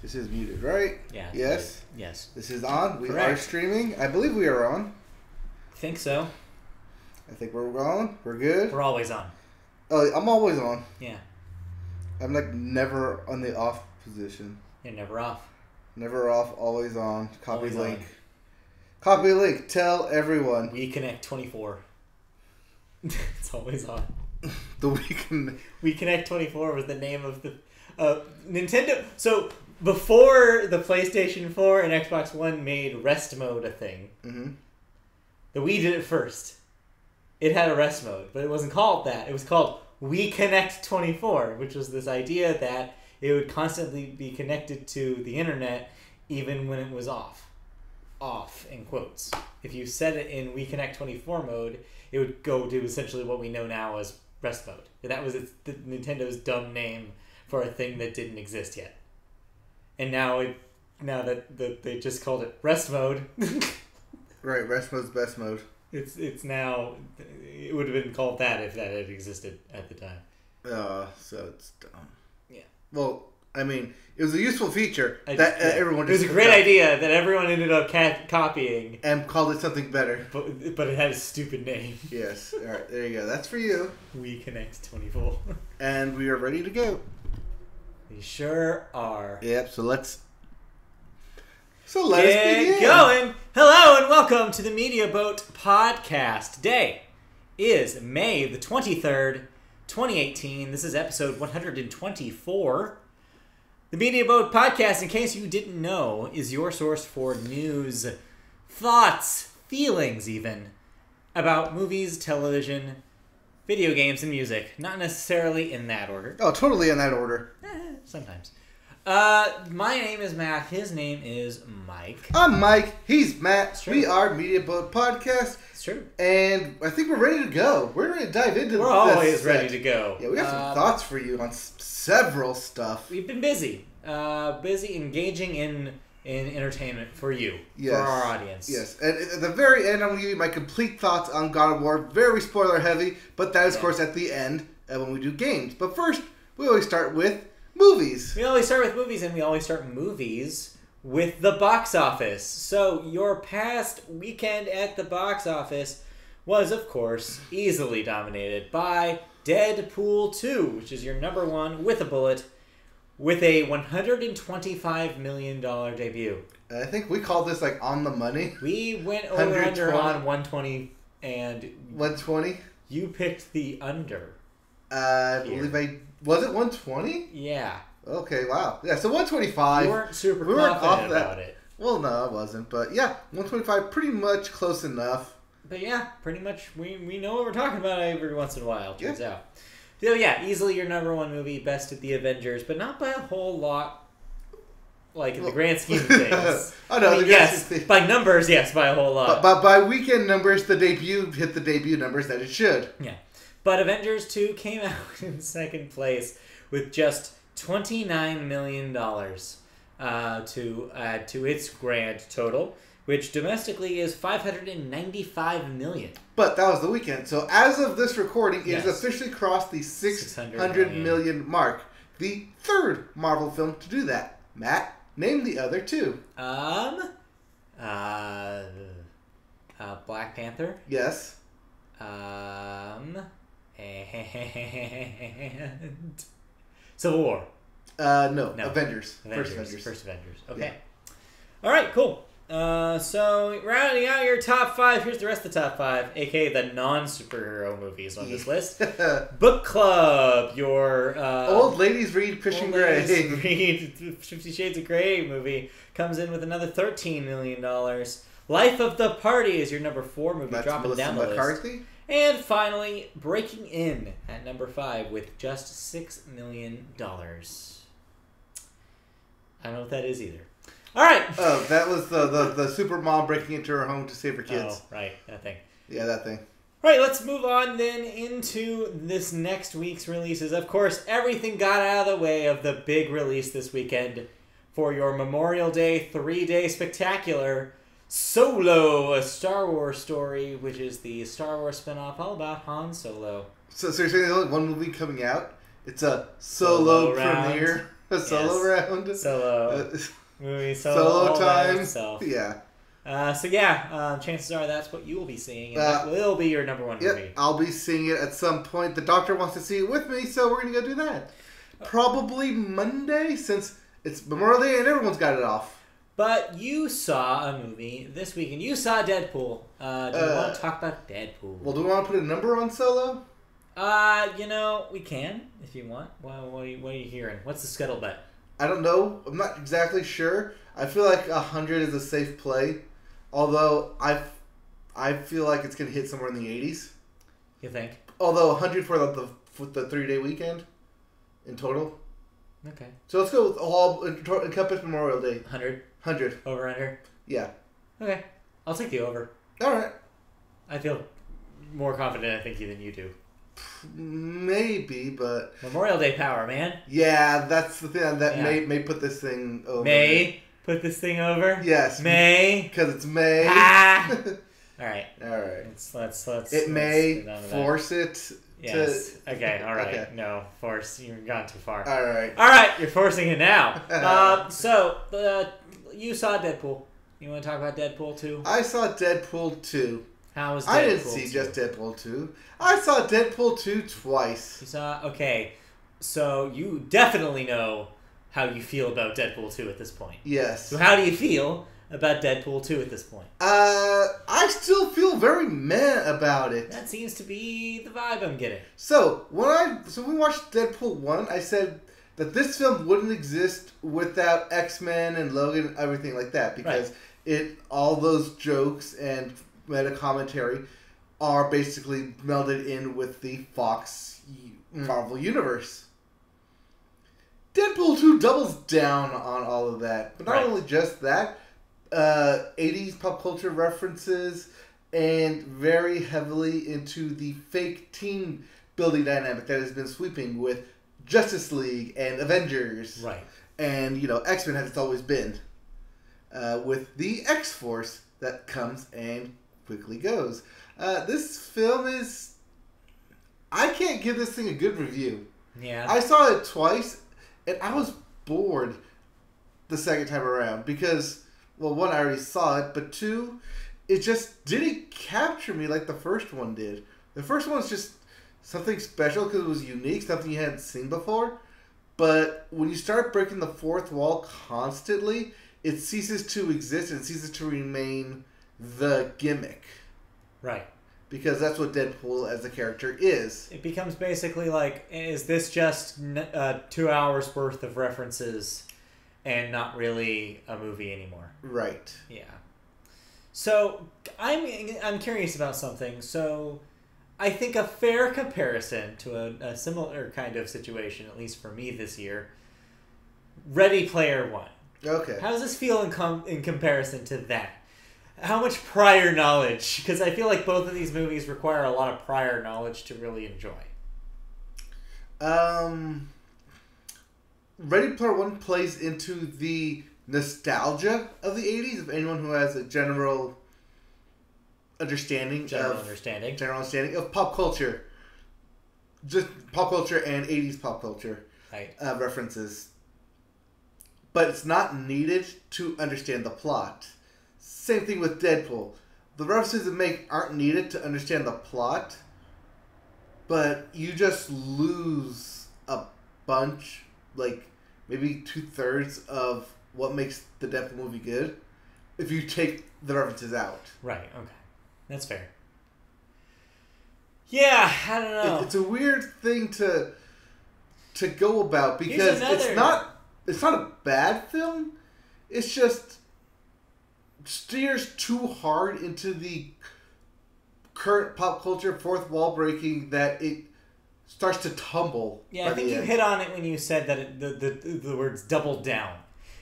This is muted, right? Yeah. Yes? Yes. This is on. We Correct. are streaming. I believe we are on. Think so. I think we're on. We're good. We're always on. Oh, I'm always on. Yeah. I'm like never on the off position. You're never off. Never off, always on. Copy Always link. on. Copy link. Tell everyone. WeConnect 24. It's always on. The weekend. WeConnect 24 was the name of the Nintendo. So before the PlayStation 4 and Xbox One made rest mode a thing, the Wii did it first. It had a rest mode, but it wasn't called that. It was called WeConnect 24, which was this idea that it would constantly be connected to the internet even when it was off. Off, in quotes. If you set it in WeConnect 24 mode, it would go to essentially what we know now as rest mode. That was Nintendo's dumb name for a thing that didn't exist yet. And now that they just called it rest mode. Right, rest mode's best mode. It's now, it would have been called that if that had existed at the time. So it's dumb. Yeah. Well, I mean, it was a useful feature that everyone just... It was a great idea that everyone ended up copying. And called it something better. But it had a stupid name. Yes. All right, there you go. That's for you. WeConnect 24. And we are ready to go. We sure are. Yep, so let us begin. Going. Hello and welcome to the Media Boat Podcast. Today is May the 23rd, 2018. This is episode 124. The Media Boat Podcast, in case you didn't know, is your source for news, thoughts, feelings even, about movies, television, video games, and music. Not necessarily in that order. Oh, totally in that order. Sometimes. My name is Matt. His name is Mike. I'm Mike. He's Matt. It's true. We are Media Boat Podcast. It's true. And I think we're ready to go. We're ready to dive into this. We're always ready to go. Yeah, we got some thoughts for you on several stuff. We've been busy. Busy engaging in entertainment for you. Yes. For our audience. Yes. And at the very end, I'm going to give you my complete thoughts on God of War. Very spoiler heavy, but that is, of course, at the end when we do games. But first, we always start with movies. We always start with movies, and we always start movies with the box office. So, your past weekend at the box office was, of course, easily dominated by Deadpool 2, which is your number one with a bullet, with a $125 million debut. I think we called this like on the money. We went over under on 120 and 120. You picked the under. I believe was it 120? Yeah. Okay, wow. Yeah, so 125. You weren't super confident about it. Well, no, I wasn't. But yeah, 125, pretty much close enough. But yeah, pretty much we know what we're talking about every once in a while, turns out. So yeah, easily your number one movie, bested the Avengers, but not by a whole lot, like in the grand scheme of things. Oh no, yes, by numbers, yes, by a whole lot. But by weekend numbers, the debut hit the debut numbers that it should. Yeah. But Avengers 2 came out in second place with just $29 million to add to its grand total, which domestically is $595 million. But that was the weekend. So as of this recording, it has officially crossed the 600 million mark. The third Marvel film to do that. Matt, name the other two. Black Panther. Yes. And Civil War. No. Avengers. First Avengers. Okay. Yeah. All right, cool. So rounding out your top five, here's the rest of the top five, aka the non-superhero movies on this list. Book Club, your Old Ladies Read Christian Grey. Read 50 Shades of Grey movie comes in with another $13 million. Life of the Party is your number 4 movie, That's dropping Melissa down the McCarthy. list. And finally, Breaking In at number 5 with just $6 million. I don't know what that is either. All right. Oh, that was the super mom breaking into her home to save her kids. Oh, right. That thing. Yeah, that thing. All right, let's move on then into this next week's releases. Of course, everything got out of the way of the big release this weekend for your Memorial Day 3-day spectacular Solo, a Star Wars story, which is the Star Wars spinoff all about Han Solo. So you're saying there's only one movie coming out? It's a solo premiere? A solo round. Solo movie. Solo time. Yeah. Chances are that's what you will be seeing, and that will be your number one movie. I'll be seeing it at some point. The doctor wants to see it with me, so we're gonna go do that. Probably Monday, since it's Memorial Day and everyone's got it off. But you saw a movie this week, and you saw Deadpool. Do you want to talk about Deadpool? Well, do we want to put a number on Solo? We can, if you want. Well, what are you hearing? What's the scuttlebutt? I don't know. I'm not exactly sure. I feel like 100 is a safe play. Although, I feel like it's going to hit somewhere in the 80s. You think? Although, 100 for the 3-day weekend in total. Okay. So let's go with all encompass Memorial Day. 100? 100. Over, under? Yeah. Okay. I'll take the over. Alright. I feel more confident, I think, than you do. Maybe, but... Memorial Day power, man. Yeah, that's the thing that may put this thing over. May put this thing over? Yes. May. Because it's May. Ah! Alright. Let's it may force it. Yes. Okay. All right. Okay. No, force. You've gone too far. All right. All right. You're forcing it now. You saw Deadpool. You want to talk about Deadpool 2? I saw Deadpool 2. How was Deadpool 2? I didn't see just Deadpool 2. I saw Deadpool 2 twice. You saw? Okay. So you definitely know how you feel about Deadpool 2 at this point. Yes. So how do you feel about Deadpool 2 at this point? I still feel very meh about it. That seems to be the vibe I'm getting. So when we watched Deadpool 1, I said that this film wouldn't exist without X-Men and Logan and everything like that, because all those jokes and meta commentary are basically melded in with the Fox Marvel universe. Deadpool 2 doubles down on all of that, but not only just that. 80s pop culture references and very heavily into the fake team building dynamic that has been sweeping with Justice League and Avengers. Right. And, X-Men as it's always been. With the X-Force that comes and quickly goes. This film is... I can't give this thing a good review. Yeah. I saw it twice and I was bored the second time around because... Well, one, I already saw it, but two, it just didn't capture me like the first one did. The first one was just something special because it was unique, something you hadn't seen before. But when you start breaking the fourth wall constantly, it ceases to exist and ceases to remain the gimmick. Right. Because that's what Deadpool as a character is. It becomes basically like, is this just 2 hours worth of references and not really a movie anymore? Right. Yeah. So I'm curious about something. So I think a fair comparison to a similar kind of situation, at least for me this year, Ready Player One. Okay. How does this feel in comparison to that? How much prior knowledge? Because I feel like both of these movies require a lot of prior knowledge to really enjoy. Ready Player One plays into the nostalgia of the 80s, of anyone who has a general understanding of pop culture. Just pop culture and 80s pop culture references. But it's not needed to understand the plot. Same thing with Deadpool. The references it make aren't needed to understand the plot, but you just lose a bunch, like maybe 2/3 of what makes the Deadpool movie good if you take the references out. Right, okay. That's fair. Yeah, I don't know. It's a weird thing to go about because it's not a bad film. It's just steers too hard into the current pop culture fourth wall breaking that it starts to tumble. Yeah, I think you hit on it when you said that the words double down.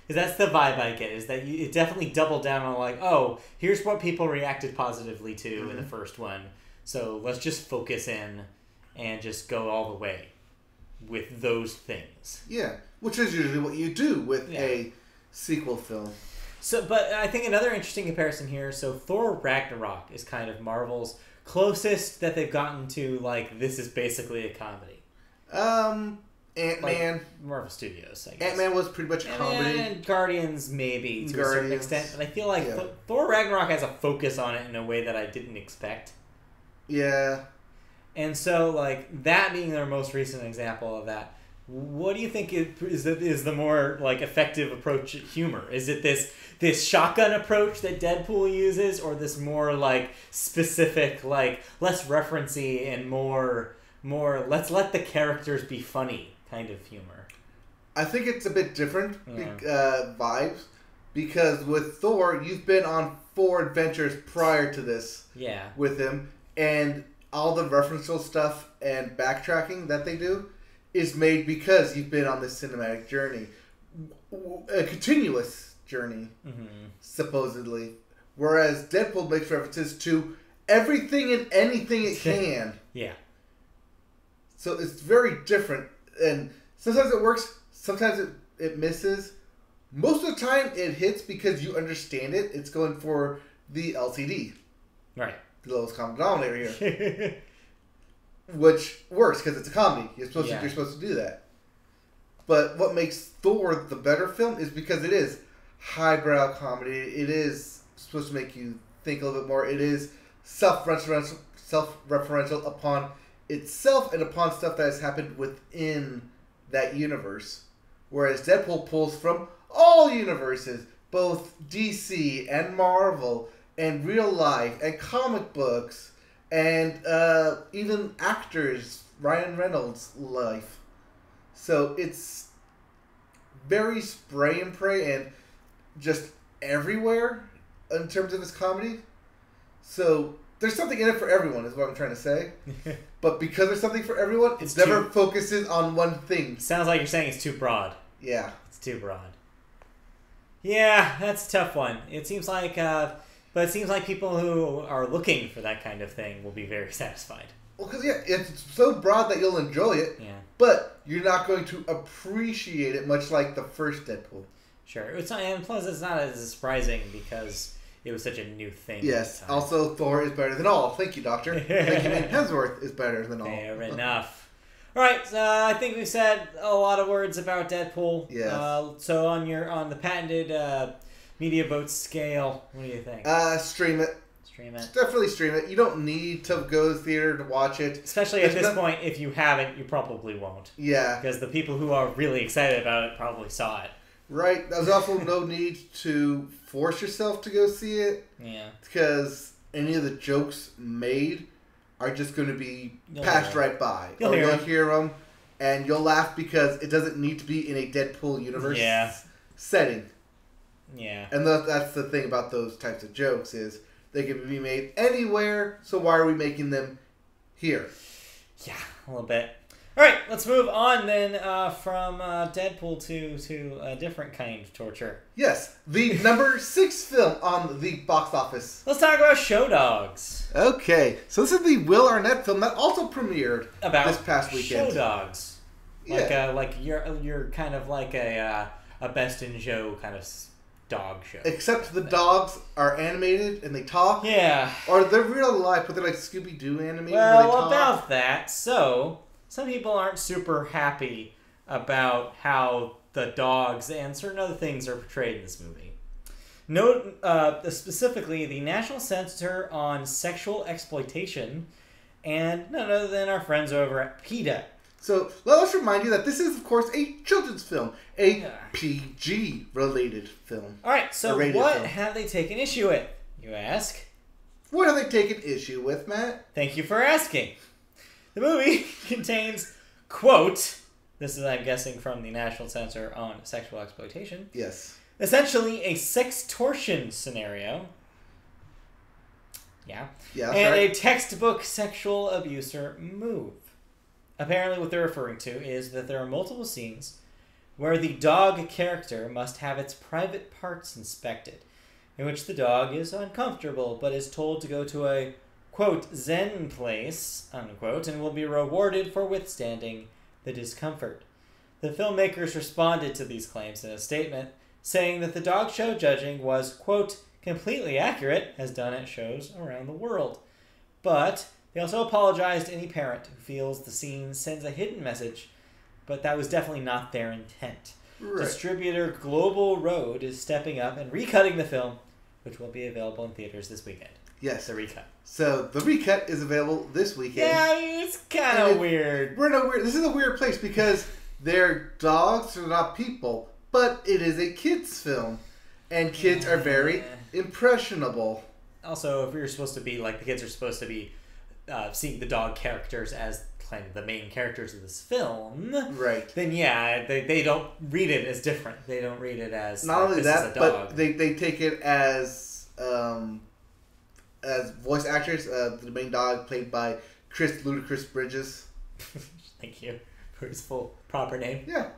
Because that's the vibe I get, is that it definitely doubled down on like, oh, here's what people reacted positively to in the first one. So let's just focus in and just go all the way with those things. Yeah, which is usually what you do with a sequel film. So, but I think another interesting comparison here, so Thor Ragnarok is kind of Marvel's closest that they've gotten to, like, this is basically a comedy. Ant-Man. Like Marvel Studios, I guess. Ant-Man was pretty much comedy. And Guardians, maybe, to a certain extent. But I feel like Thor Ragnarok has a focus on it in a way that I didn't expect. Yeah. And so, like, that being their most recent example of that, what do you think is the more, like, effective approach at humor? Is it this shotgun approach that Deadpool uses, or this more, like, specific, like, less referencey and more let's let the characters be funny kind of humor? I think it's a bit different vibes, because with Thor, you've been on 4 adventures prior to this with him, and all the referential stuff and backtracking that they do is made because you've been on this cinematic journey. A continuous journey, supposedly. Whereas Deadpool makes references to everything and anything it can. Yeah. So it's very different. And sometimes it works, sometimes it misses. Most of the time it hits because you understand it. It's going for the LCD. Right. The lowest common denominator here. Which works because it's a comedy. You're supposed to do that. But what makes Thor the better film is because it is highbrow comedy. It is supposed to make you think a little bit more. It is self-referential upon itself and upon stuff that has happened within that universe. Whereas Deadpool pulls from all universes, both DC and Marvel, and real life, and comic books, and even actors, Ryan Reynolds' life. So it's very spray and pray and just everywhere in terms of his comedy. So there's something in it for everyone, is what I'm trying to say. But because there's something for everyone, it never focuses on one thing. Sounds like you're saying it's too broad. Yeah. It's too broad. Yeah, that's a tough one. It seems like, but it seems like people who are looking for that kind of thing will be very satisfied. Well, because, it's so broad that you'll enjoy it. Yeah. But you're not going to appreciate it much like the first Deadpool. Sure. It's not, and plus it's not as surprising because it was such a new thing. Yes. Also, Thor is better than all. Thank you, Doctor. Thank you, Hemsworth is better than all. Fair enough. All right. I think we've said a lot of words about Deadpool. Yes. So on the patented media vote scale, what do you think? Stream it. Stream it. Definitely stream it. You don't need to go to the theater to watch it. Especially at this point, if you haven't, you probably won't. Yeah. Because the people who are really excited about it probably saw it. Right. There's also no need to force yourself to go see it. Yeah. Because any of the jokes made are just going to be passed right by. You'll hear them, and you'll laugh because it doesn't need to be in a Deadpool universe setting. Yeah. And that's the thing about those types of jokes is they can be made anywhere, so why are we making them here? Yeah, a little bit. All right, let's move on then from Deadpool to a different kind of torture. Yes, the number 6 film on the box office. Let's talk about Show Dogs. Okay, so this is the Will Arnett film that also premiered this past weekend. Show Dogs. Like you're kind of like a Best in Show kind of dog show. Except the dogs are animated and they talk. Yeah. Or they're real life, but they're like Scooby-Doo animated. Well, about that, so some people aren't super happy about how the dogs and certain other things are portrayed in this movie. Note specifically the National Center on Sexual Exploitation and none other than our friends over at PETA. So, let us remind you that this is, of course, a children's film. A PG-related film. Alright, so what have they taken issue with, you ask? What have they taken issue with, Matt? Thank you for asking. The movie contains, quote, this is, I'm guessing, from the National Center on Sexual Exploitation. Yes. Essentially a sextortion scenario. Yeah. Yeah, and a textbook sexual abuser move. Apparently what they're referring to is that there are multiple scenes where the dog character must have its private parts inspected, in which the dog is uncomfortable but is told to go to a, quote, zen place, unquote, and will be rewarded for withstanding the discomfort. The filmmakers responded to these claims in a statement, saying that the dog show judging was, quote, completely accurate, as done at shows around the world. But they also apologized to any parent who feels the scene sends a hidden message but that was definitely not their intent. Right. Distributor Global Road is stepping up and recutting the film, which will be available in theaters this weekend. Yes. The recut. So the recut is available this weekend. Yeah, it's kind of weird. This is a weird place because they're dogs, they're not people, but it is a kids' film, and kids are very impressionable. Also, if you're supposed to be like the kids are supposed to be seeing the dog characters as kind of the main characters of this film, right? Then they don't read it as different. They don't read it as not only this that, is a dog. but they take it as voice actors. The main dog played by Chris Ludacris Bridges. Thank you for his full proper name. Yeah.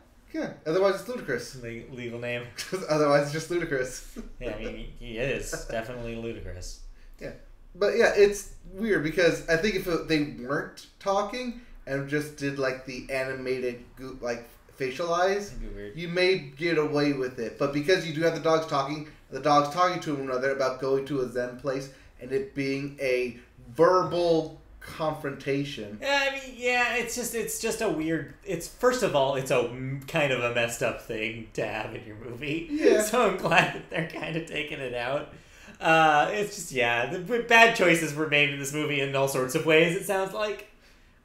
Otherwise, it's Ludacris. Legal name. Otherwise, it's just Ludacris. Yeah, I mean, he is definitely ludicrous. Yeah. But yeah, it's weird because I think if they weren't talking and just did like the animated like facial eyes, you may get away with it. But because you do have the dogs talking to one another about going to a Zen place and it being a verbal confrontation. Yeah, I mean, it's just a weird. First of all, it's a kind of a messed up thing to have in your movie. Yeah. So I'm glad that they're kind of taking it out. It's just the bad choices were made in this movie in all sorts of ways. It sounds like.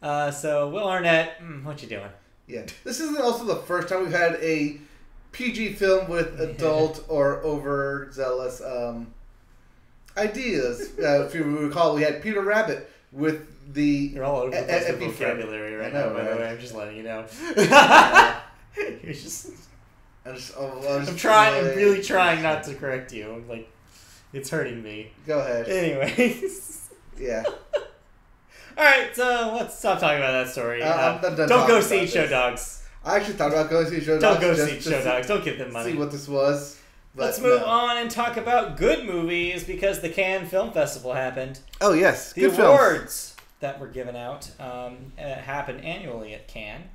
So Will Arnett, what you doing? Yeah, this isn't also the first time we've had a PG film with adult or overzealous ideas. If you recall, we had Peter Rabbit with the. You're all over the place with vocabulary right now. By the way, I'm just letting you know. You're just. I'm trying. I'm really trying not to correct you. I'm like, it's hurting me. Go ahead. Anyways. Yeah. All right, so let's stop talking about that story. Don't go see Show Dogs. I actually thought about going to see Show Dogs. Don't go see Show Dogs. Don't give them money. See what this was. Let's move on and talk about good movies because the Cannes Film Festival happened. Oh, yes. The awards that were given out happen annually at Cannes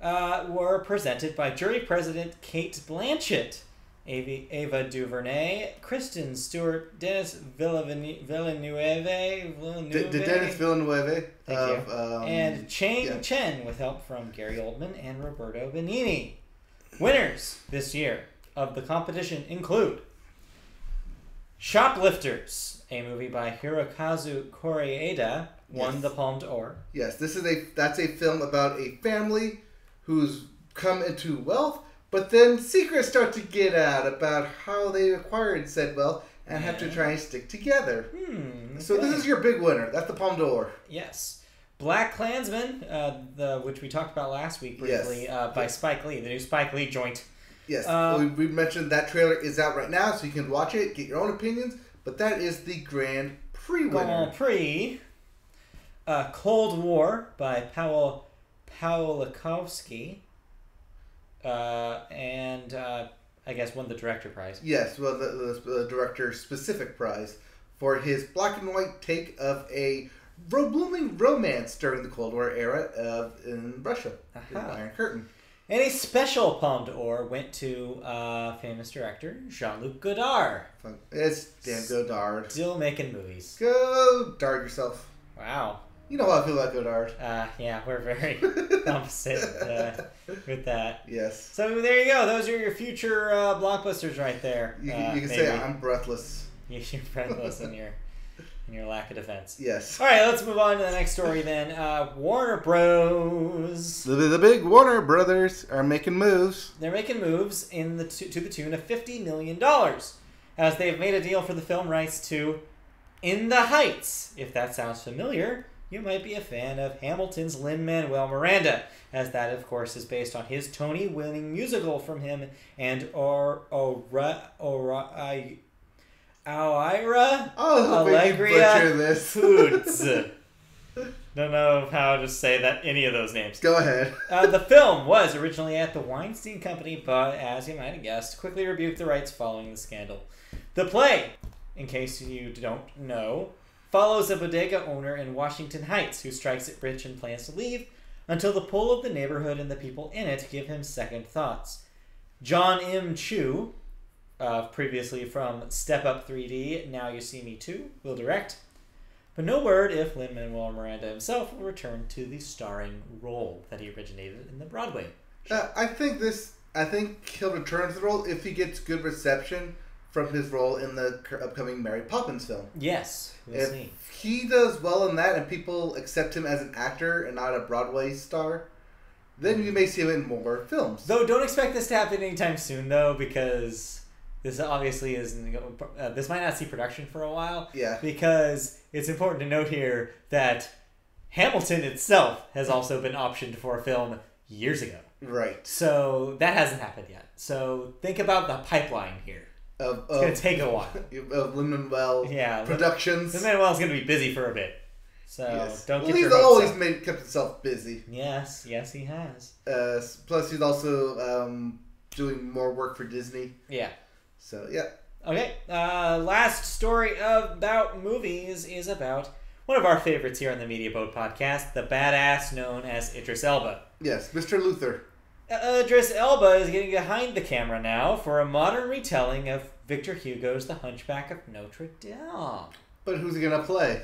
were presented by jury president Kate Blanchett, Ava DuVernay, Kristen Stewart, Denis Villeneuve. Denis Villeneuve. Thank you. And Chang Chen with help from Gary Oldman and Roberto Benigni. Winners this year of the competition include Shoplifters, a movie by Hirokazu Koreeda, won the Palme d'Or. Yes, that's a film about a family who's come into wealth, but then secrets start to get out about how they acquired said wealth and have to try and stick together. So this is your big winner. That's the Palme d'Or. Yes. Black Klansman, which we talked about last week briefly, by Spike Lee, the new Spike Lee joint. Yes, we mentioned that trailer is out right now, so you can watch it, get your own opinions, but that is the Grand Prix winner. Grand Prix. Cold War by Paweł Pawlikowski. And I guess won the director prize. Yes, well, the director's specific prize for his black and white take of a blooming romance during the Cold War era in Russia, the Iron Curtain. And a special Palme d'Or went to famous director Jean-Luc Godard. It's damn Godard. Still making movies. Godard yourself. Wow. You know how I feel about Godard. Yeah, we're very opposite with that. Yes. So there you go. Those are your future blockbusters right there. You can say I'm breathless. You're breathless in your lack of defense. Yes. All right, let's move on to the next story then. Warner Bros. The big Warner Brothers are making moves. They're making moves to the tune of $50 million as they've made a deal for the film rights to In the Heights. If that sounds familiar, you might be a fan of Hamilton's Lin-Manuel Miranda, as that, of course, is based on his Tony-winning musical from him and Allegria Foods. Don't know how to say any of those names. Go ahead. The film was originally at the Weinstein Company, but as you might have guessed, quickly rebuked the rights following the scandal. The play, in case you don't know, follows a bodega owner in Washington Heights who strikes it rich and plans to leave until the pull of the neighborhood and the people in it give him second thoughts. John M. Chu, previously from Step Up 3D, Now You See Me 2, will direct. But no word if Lin-Manuel Miranda himself will return to the starring role that he originated in the Broadway I think he'll return to the role if he gets good reception from his role in the upcoming Mary Poppins film. Yes, we'll see. If he does well in that and people accept him as an actor and not a Broadway star, then you may see him in more films. Though don't expect this to happen anytime soon, though, because this obviously isn't. This might not see production for a while. Yeah. Because it's important to note here that Hamilton itself has also been optioned for a film years ago. Right. So that hasn't happened yet. So think about the pipeline here. It's going to take a while. Of Lin-Manuel Productions. Lin-Manuel's going to be busy for a bit. So don't get your hopes up. He's always kept himself busy. Yes, he has. Plus, he's also doing more work for Disney. Yeah. So, yeah. Okay. Last story about movies is about one of our favorites here on the Media Boat podcast, the badass known as Idris Elba. Yes, Mr. Luther. Idris Elba is getting behind the camera now for a modern retelling of Victor Hugo's The Hunchback of Notre Dame. But who's he going to play?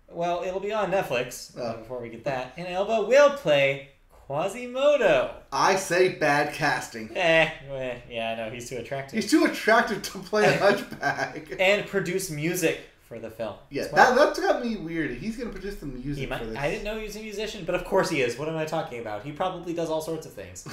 Well, it'll be on Netflix before we get that. And Elba will play Quasimodo. I say bad casting. Yeah, I know. He's too attractive. He's too attractive to play a hunchback. And produce music for the film. Yeah, that's got me weird. He's going to produce the music for this. I didn't know he was a musician, but of course he is. What am I talking about? He probably does all sorts of things.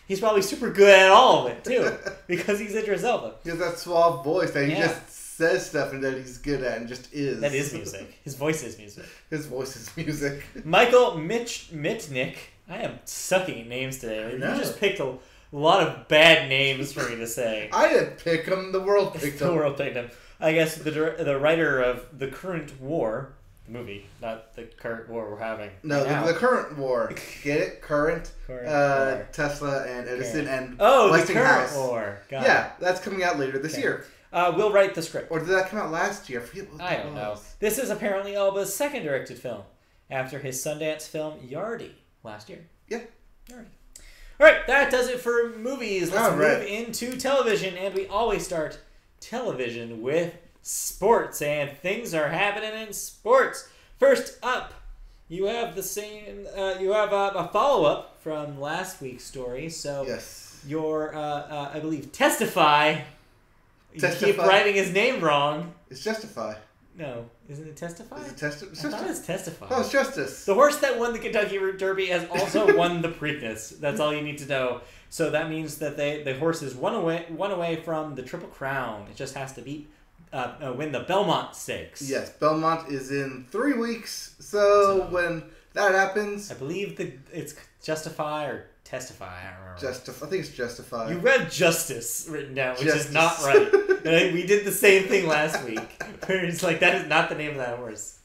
He's probably super good at all of it, too, because he's Idris Elba. He has that suave voice that he just says stuff and that he's good at and just is. That is music. His voice is music. His voice is music. Michael Mitnick. I am sucking at names today. You just picked a lot of bad names for me to say. I didn't pick them. The world picked them. The world picked them. I guess the writer of The Current War, the movie, not the current war we're having. No, the current war. Get it? Current war. Tesla and Edison and Westinghouse. The current war. Got it. That's coming out later this year. We'll write the script. Or did that come out last year? I don't know. This is apparently Elba's second directed film after his Sundance film Yardie last year. Yeah. Yardie. All right, that does it for movies. Let's move into television, and we always start television with sports, and things are happening in sports. First up, you have a follow-up from last week's story. So your I believe Testify. You keep writing his name wrong. It's Justify. No, isn't it Testify? Is it Testify? I thought it's Testify. Oh, it's Justice. The horse that won the Kentucky Derby has also won the Preakness. That's all you need to know. So that means that the horse is one away from the Triple Crown. It just has to win the Belmont Stakes. Yes, Belmont is in 3 weeks. So when that happens, I believe it's Justify or Testify. I don't remember. I think it's Justify. You read Justice written down, which is not right. We did the same thing last week. It's like, that is not the name of that horse.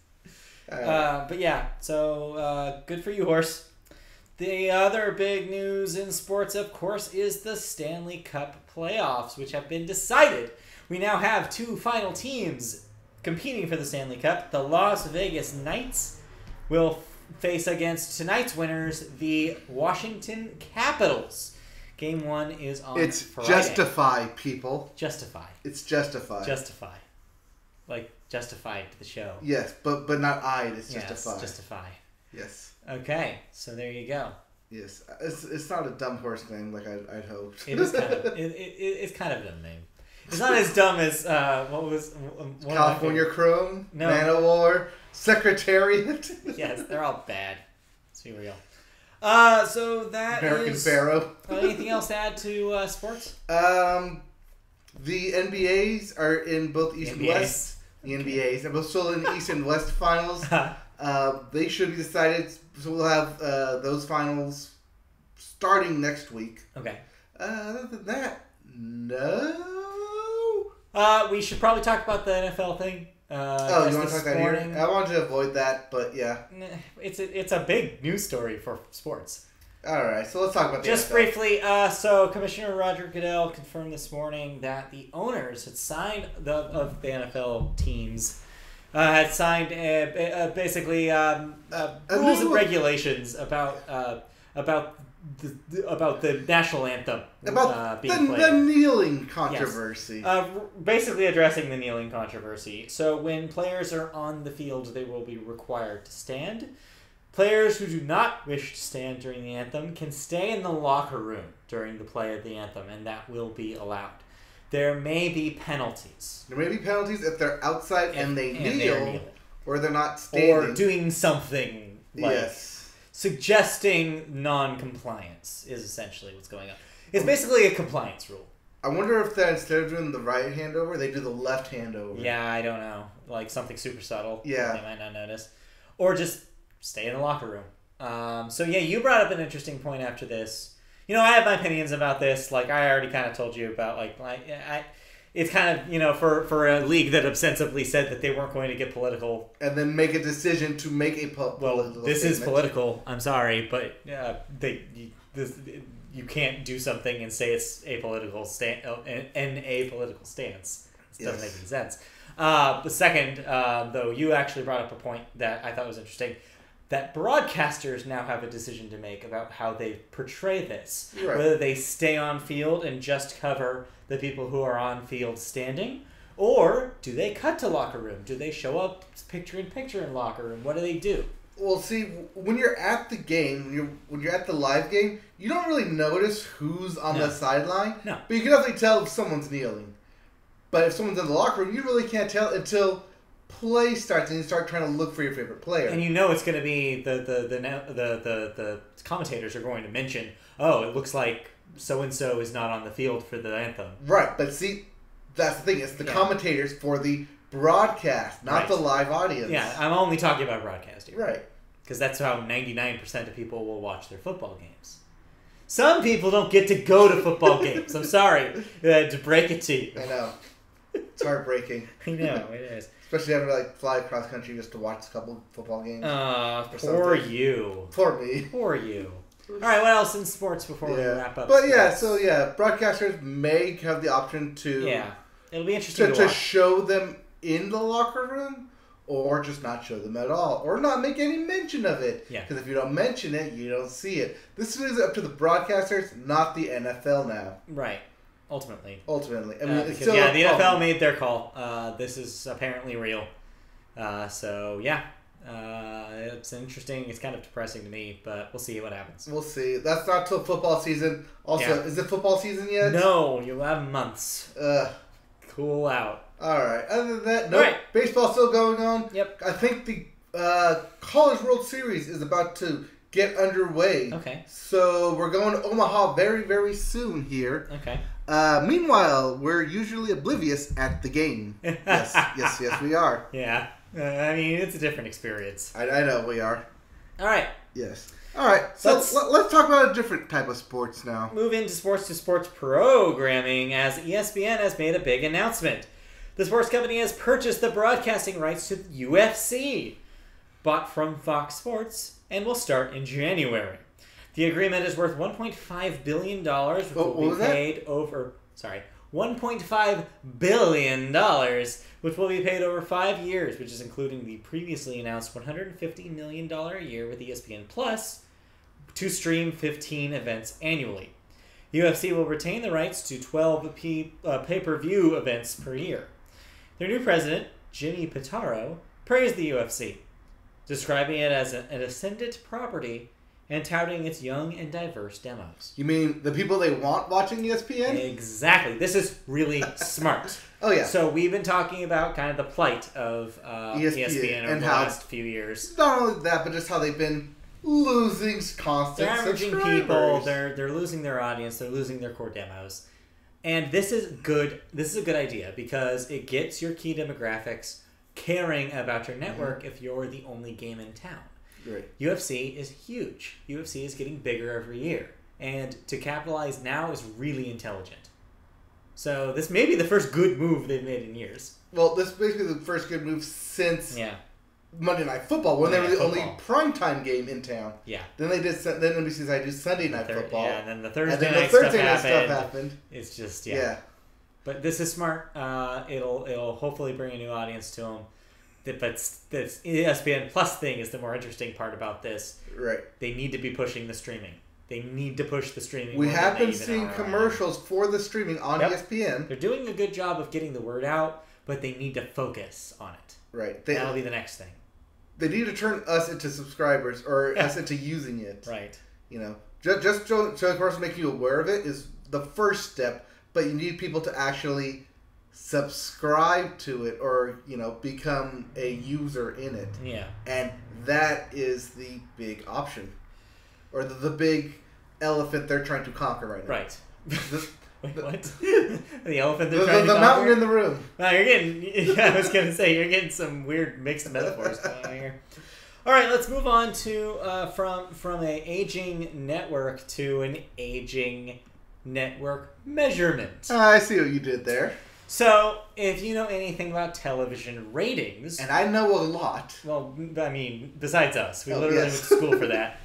But yeah, so good for you, horse. The other big news in sports, of course, is the Stanley Cup playoffs, which have been decided. We now have 2 final teams competing for the Stanley Cup. The Las Vegas Knights will face against tonight's winners, the Washington Capitals. Game 1 is on It's Friday. Justify, people. Justify. It's Justify. Justify. Like Justified the show. Yes, but not I. It's Justify. Yes, Justify. Yes. Okay, so there you go. Yes, it's not a dumb horse name like I'd hoped. It is kind of it's kind of a dumb name. It's not as dumb as what was California Chrome, no. Man of War, Secretariat. Yes, they're all bad. Let's be real. So that American Pharaoh. Anything else to add to sports? The NBAs are in both East and West. The NBAs are both still in East and West finals. They should be decided. So we'll have those finals starting next week. Okay. Other than that, no. We should probably talk about the NFL thing. You want to talk about here? I wanted to avoid that, but yeah. It's a big news story for sports. All right, so let's talk about the Just NFL. briefly, so Commissioner Roger Goodell confirmed this morning that the owners had signed of the NFL teams had signed basically rules and regulations about the national anthem being played. The kneeling controversy. Yes. Basically addressing the kneeling controversy. So when players are on the field, they will be required to stand. Players who do not wish to stand during the anthem can stay in the locker room during the play of the anthem, and that will be allowed. There may be penalties. There may be penalties if they're outside and they kneel, or they're not standing. Or doing something like suggesting non-compliance is essentially what's going on. It's basically a compliance rule. I wonder if that instead of doing the right hand over, they do the left hand over. Yeah, I don't know. Like something super subtle. Yeah. They might not notice. Or just stay in the locker room. So yeah, you brought up an interesting point after this. You know, I have my opinions about this. Like I already kind of told you about. It's kind of, for a league that ostensibly said that they weren't going to get political, and then make a decision to make a political. This is political. I'm sorry, but you can't do something and say it's an apolitical stance. It doesn't make any sense. The second, though, you actually brought up a point that I thought was interesting, that broadcasters now have a decision to make about how they portray this. Right. Whether they stay on field and just cover the people who are on field standing, or do they cut to locker room? Do they show up picture-in-picture in locker room? What do they do? Well, see, when you're at the game, when you're at the live game, you don't really notice who's on the sideline. No. But you can definitely tell if someone's kneeling. But if someone's in the locker room, you really can't tell until play starts and you start trying to look for your favorite player. And you know it's going to be the commentators are going to mention, oh, it looks like so-and-so is not on the field for the anthem. Right, but see, that's the thing. It's the commentators for the broadcast, not the live audience. Yeah, I'm only talking about broadcast here. Right. Because that's how 99% of people will watch their football games. Some people don't get to go to football games. I'm sorry to break it to you. I know. It's heartbreaking. I know, it is. Especially having to fly across country just to watch a couple football games. Poor you. Poor me. Poor you. All right, what else in sports before we wrap up? But broadcasters may have the option to... Yeah, it'll be interesting to show them in the locker room, or just not show them at all, or not make any mention of it. Yeah. Because if you don't mention it, you don't see it. This is up to the broadcasters, not the NFL now. Right. Ultimately. I mean, it's still the NFL made their call. This is apparently real. It's interesting. It's kind of depressing to me, but we'll see what happens. We'll see. That's not till football season. Also, is it football season yet? No, you'll have months. Cool out. All right. Other than that, nope. Right. Baseball's still going on. Yep. I think the College World Series is about to get underway. Okay. So we're going to Omaha very, very soon here. Okay. Meanwhile, we're usually oblivious at the game. Yes, we are. Yeah. I mean, it's a different experience. I know we are. All right. Yes. All right. So let's talk about a different type of sports now. Move into sports programming as ESPN has made a big announcement. The sports company has purchased the broadcasting rights to the UFC, bought from Fox Sports, and will start in January. The agreement is worth $1.5 billion, which will be paid over... Sorry. $1.5 billion, which will be paid over 5 years, which is including the previously announced $150 million a year with ESPN Plus to stream 15 events annually. UFC will retain the rights to 12 pay-per-view events per year. Their new president, Jimmy Pitaro, praised the UFC, describing it as an ascendant property and touting its young and diverse demos. You mean the people they want watching ESPN? Exactly. This is really smart. Oh, yeah. So we've been talking about kind of the plight of ESPN over the last few years. Not only that, but just how they've been losing constant They're averaging subscribers. People. They're losing their audience. They're losing their core demos. And this is good. This is a good idea because it gets your key demographics caring about your network if you're the only game in town. Right. UFC is huge. UFC is getting bigger every year. And to capitalize now is really intelligent. So this may be the first good move they've made in years. Well, this is basically the first good move since Monday Night Football, when they were the only primetime game in town. Yeah. Then NBC decided to do Sunday Night Football. Yeah, and then the Thursday night stuff happened. It's just, But this is smart. It'll hopefully bring a new audience to them. But this ESPN Plus thing is the more interesting part about this. Right. They need to be pushing the streaming. They need to push the streaming. We have been seeing commercials for the streaming on ESPN. They're doing a good job of getting the word out, but they need to focus on it. Right. That'll be the next thing. they need to turn us into subscribers or us into using it. Right. You know, just so the person making you aware of it is the first step, but you need people to actually subscribe to it or, you know, become a user in it. Yeah. And that is the big option. Or the big elephant they're trying to conquer right now. Right. Wait, what? The The elephant they're trying to conquer? mountain in the room. No, you're getting... I was going to say, you're getting some weird mixed metaphors going on here. All right, let's move on to from an aging network to an aging network measurement. I see what you did there. So, if you know anything about television ratings... And I know a lot. Well, I mean, besides us. We literally went to school for that.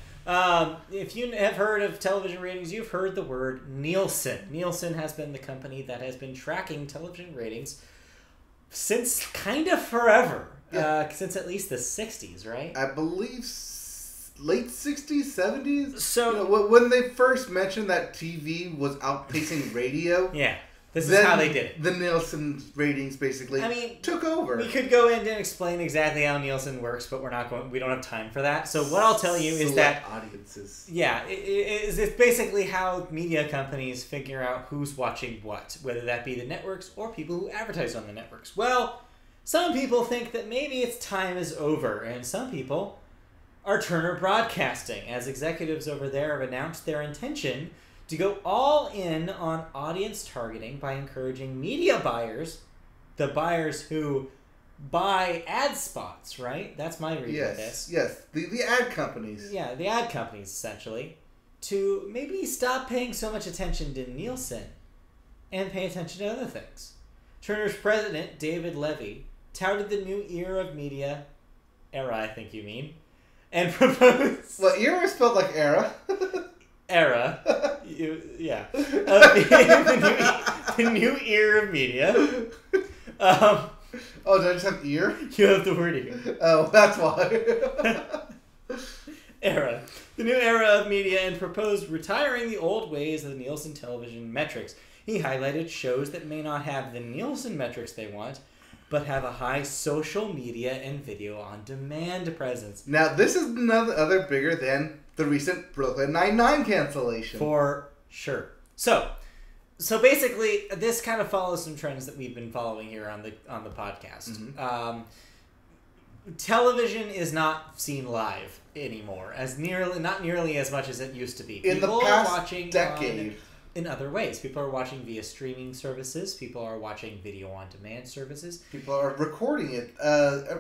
If you have heard of television ratings, you've heard the word Nielsen. Nielsen has been the company that has been tracking television ratings since kind of forever. Yeah. Since at least the 60s, right? I believe late 60s, 70s. So, you know, when they first mentioned that TV was outpacing radio... Yeah. This is how they did it. The Nielsen ratings basically took over. We could go in and explain exactly how Nielsen works, but we don't have time for that. So what I'll tell you is that audiences. Yeah, it's basically how media companies figure out who's watching what, whether that be the networks or people who advertise on the networks. Well, some people think that maybe its time is over, and some people are Turner Broadcasting, as executives over there have announced their intention to go all in on audience targeting by encouraging media buyers, the buyers who buy ad spots, right? That's my reading of this. Yes, the ad companies. Yeah, the ad companies, essentially, to maybe stop paying so much attention to Nielsen and pay attention to other things. Turner's president, David Levy, touted the new era of media, I think you mean, and proposed... Well, era is spelled like era. Era, the new era of media. Oh, did I just have ear? You have the word ear. Oh, that's why. Era, the new era of media, and proposed retiring the old ways of the Nielsen television metrics. He highlighted shows that may not have the Nielsen metrics they want, but have a high social media and video on demand presence. Now, this is other bigger than the recent Brooklyn Nine-Nine cancellation. For sure. So basically, this kind of follows some trends that we've been following here on the podcast. Mm-hmm. Television is not seen live anymore, not nearly as much as it used to be. In the past decade. In other ways. People are watching via streaming services. People are watching video on demand services. People are recording it.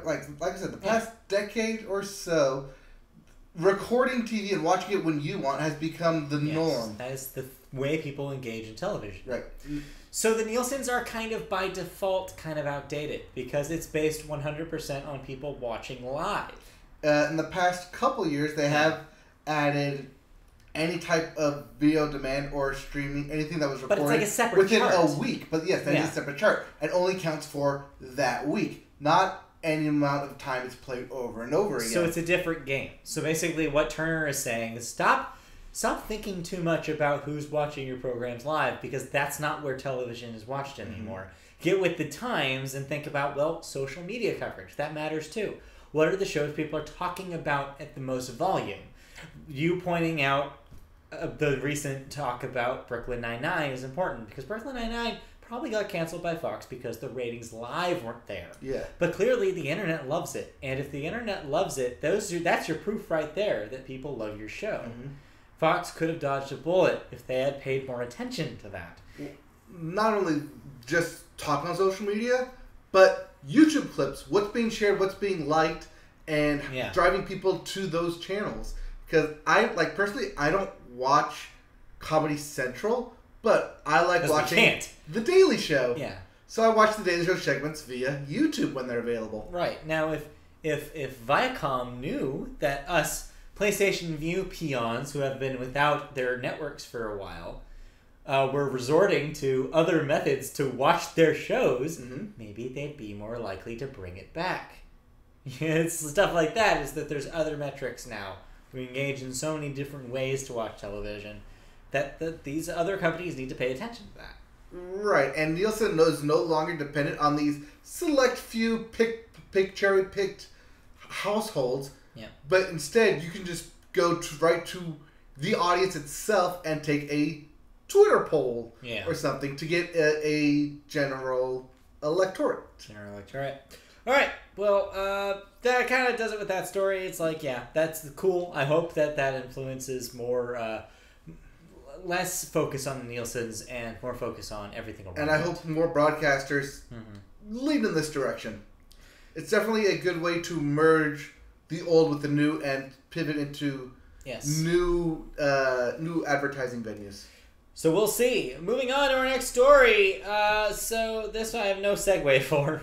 Like I said, the past decade or so, recording TV and watching it when you want has become the norm. That is the way people engage in television. Right. So the Nielsens are kind of by default kind of outdated because it's based 100% on people watching live. In the past couple years, they have added any type of video demand or streaming, anything that was recorded but it's like a separate within chart. a week. But yes, that is a separate chart. And only counts for that week, not any amount of time it's played over and over again. So it's a different game. So basically what Turner is saying is stop thinking too much about who's watching your programs live, because that's not where television is watched anymore. Mm-hmm. Get with the times and think about, social media coverage. That matters too. What are the shows people are talking about at the most volume? You pointing out the recent talk about Brooklyn Nine-Nine is important, because Brooklyn Nine-Nine probably got canceled by Fox because the ratings live weren't there. Yeah. But clearly the internet loves it. And if the internet loves it, that's your proof right there that people love your show. Mm-hmm. Fox could have dodged a bullet if they had paid more attention to that. Not only just talk on social media, but YouTube clips, what's being shared, what's being liked, and driving people to those channels. Because personally, I don't watch Comedy Central, but I like watching The Daily Show. Yeah. So I watch The Daily Show segments via YouTube when they're available. Right. Now, if Viacom knew that us PlayStation View peons who have been without their networks for a while were resorting to other methods to watch their shows, mm-hmm. maybe they'd be more likely to bring it back. It's stuff like that, is that there's other metrics now. We engage in so many different ways to watch television that these other companies need to pay attention to that. Right, and Nielsen is no longer dependent on these select few cherry-picked households. Yeah. But instead, you can just go right to the audience itself and take a Twitter poll or something to get a general electorate. All right. Well, that kind of does it with that story. It's like, that's cool. I hope that influences more, less focus on the Nielsen's and more focus on everything around. And I hope more broadcasters lead in this direction. It's definitely a good way to merge the old with the new and pivot into new advertising venues. So we'll see. Moving on to our next story. So this I have no segue for.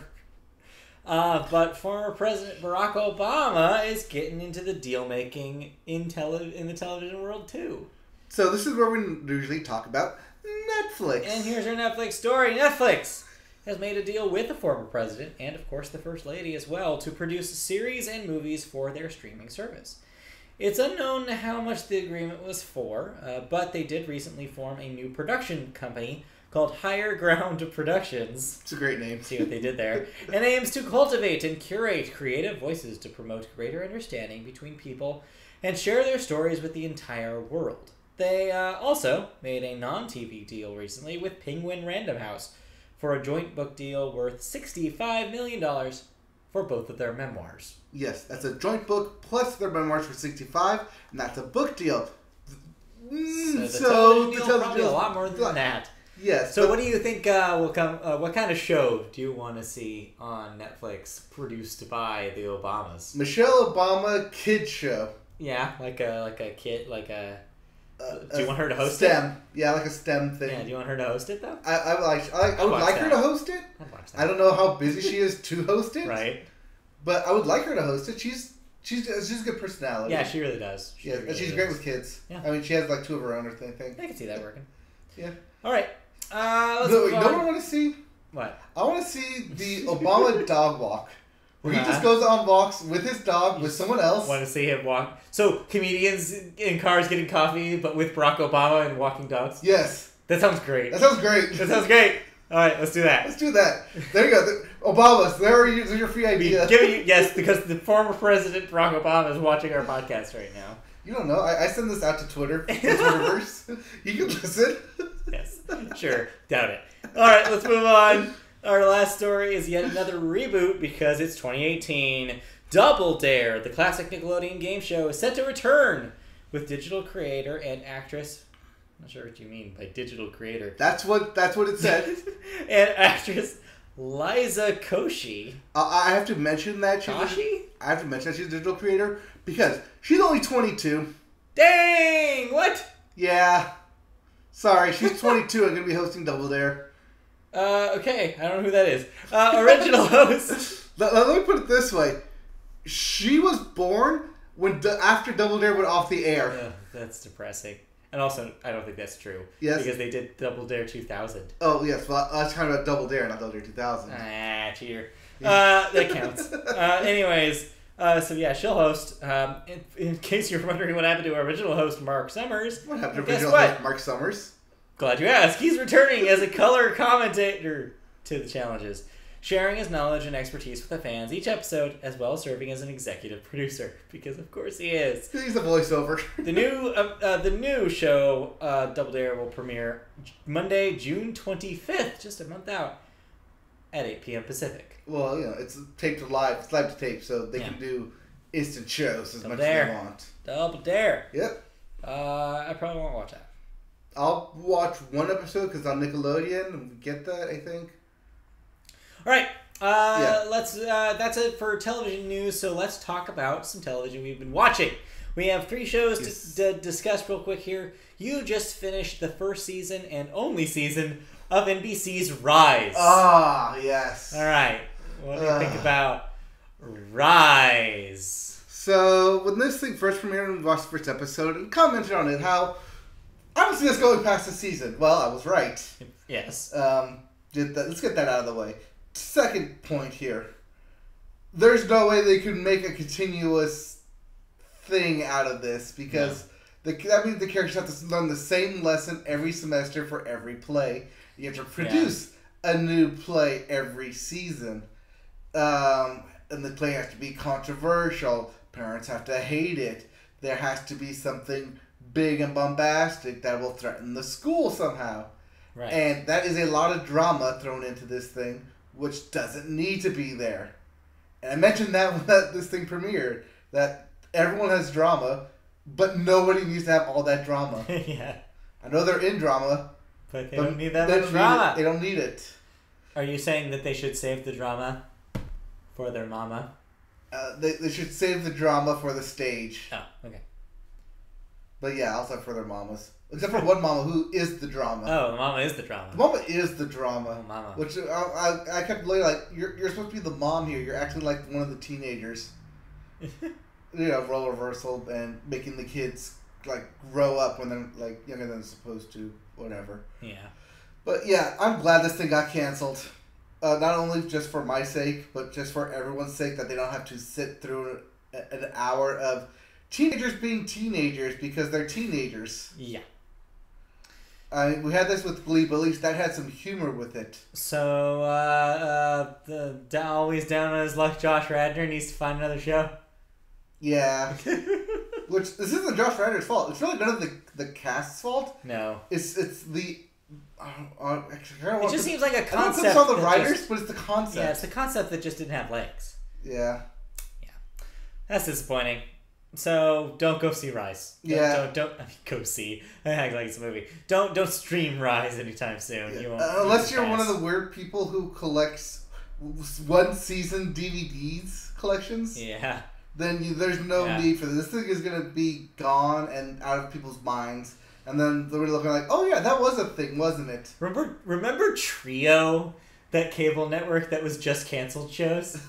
But former President Barack Obama is getting into the deal making in the television world too. So this is where we usually talk about Netflix. And here's our Netflix story. Netflix has made a deal with the former president and, of course, the First Lady as well to produce series and movies for their streaming service. It's unknown how much the agreement was for, but they did recently form a new production company called Higher Ground Productions. It's a great name. See what they did there. And aims to cultivate and curate creative voices to promote greater understanding between people and share their stories with the entire world. They also made a non-TV deal recently with Penguin Random House for a joint book deal worth $65 million for both of their memoirs. Yes, that's a joint book plus their memoirs for $65, and that's a book deal. So the television probably a lot more than that. Yes. So what do you think will come? What kind of show do you want to see on Netflix produced by the Obamas? Michelle Obama kids show. Yeah, like a kid, like a. Do you want her to host STEM. it? Yeah, like a STEM thing. Yeah, do you want her to host it though? I would like her to host it. I'd watch that. I don't know how busy she is to host it. Right. But I would like her to host it. She's a good personality. Yeah, she really does. She's great with kids. Yeah. I mean, she has like 2 of her own or thing. I can see that working. Yeah. All right. Let's No, move you on. know what I want to see? What? I want to see the Obama dog walk. Where he just goes on walks with his dog, with someone else. Want to see him walk? So, comedians in cars getting coffee, but with Barack Obama and walking dogs? Yes. That sounds great. That sounds great. That sounds great. All right, let's do that. Let's do that. There you go. Obamas, there's your free idea. Yes, because the former president, Barack Obama, is watching our podcast right now. You don't know. I send this out to Twitter. The Twitterverse. You can listen. Yes. Sure. Doubt it. All right, let's move on. Our last story is yet another reboot because it's 2018. Double Dare, the classic Nickelodeon game show, is set to return with digital creator and actress. I'm not sure what you mean by digital creator. That's what it said. And actress Liza Koshy. I have to mention that she's a digital creator because she's only 22. Dang! What? Yeah. Sorry, she's 22 and gonna be hosting Double Dare. Okay, I don't know who that is. Original host. Let me put it this way: she was born after Double Dare went off the air. Ugh, that's depressing. And also, I don't think that's true. Yes. Because they did Double Dare 2000. Oh yes, well I was talking about Double Dare, not Double Dare 2000. Cheater. That counts. Anyways, so yeah, she'll host. In case you're wondering what happened to our original host, Mark Summers. What happened to guess original what? host Mark Summers? Glad you asked. He's returning as a color commentator to the challenges, sharing his knowledge and expertise with the fans each episode, as well as serving as an executive producer, because of course he is. He's a voiceover. The new show, Double Dare, will premiere Monday, June 25th, just a month out, at 8 p.m. Pacific. Well, it's taped to live. It's live to tape, so they can do instant shows as much as they want. Double Dare. Yep. I probably won't watch that. I'll watch one episode because on Nickelodeon and get that, I think. All right. Let's. That's it for television news. So let's talk about some television we've been watching. We have 3 shows to discuss real quick here. You just finished the first season and only season of NBC's Rise. Ah, yes. All right. What do you think about Rise? So when this thing first premiered, we watched the first episode and commented on it. How I don't see this going past the season. Well, I was right. Yes. Let's get that out of the way. Second point here. There's no way they could make a continuous thing out of this because that means the characters have to learn the same lesson every semester for every play. You have to produce a new play every season. and the play has to be controversial. Parents have to hate it. There has to be something big and bombastic that will threaten the school somehow. Right. And that is a lot of drama thrown into this thing, which doesn't need to be there. And I mentioned that when this thing premiered, that everyone has drama, but nobody needs to have all that drama. Yeah. I know they're in drama, but they don't need that much drama. They don't need it. Are you saying that they should save the drama for their mama? They should save the drama for the stage. Oh, okay. But yeah, also for their mamas. Except for one mama who is the drama. Oh, the mama is the drama. The mama is the drama. Oh, mama. Which I kept looking like, you're supposed to be the mom here. You're acting like one of the teenagers. Role reversal and making the kids like grow up when they're like younger than they're supposed to. Whatever. Yeah. But yeah, I'm glad this thing got canceled. Not only just for my sake, but just for everyone's sake, that they don't have to sit through an hour of teenagers being teenagers because they're teenagers. Yeah. We had this with Glee, but at least that had some humor with it. So, always down on his luck, Josh Radnor needs to find another show. Yeah. Which, this isn't Josh Radnor's fault. It's really none of the cast's fault. No. It's the... it just seems like a concept. It's all the writers, but it's the concept. Yeah, it's the concept that just didn't have legs. Yeah. Yeah. That's disappointing. So don't go see Rise. Don't go see. I act like it's a movie. Don't stream Rise anytime soon. Yeah. You won't. Unless you're one of the weird people who collects one season DVDs collections. Yeah. Then there's no need for this. This thing is gonna be gone and out of people's minds. And then they're looking like, oh yeah, that was a thing, wasn't it? Remember Trio, that cable network that was just canceled shows?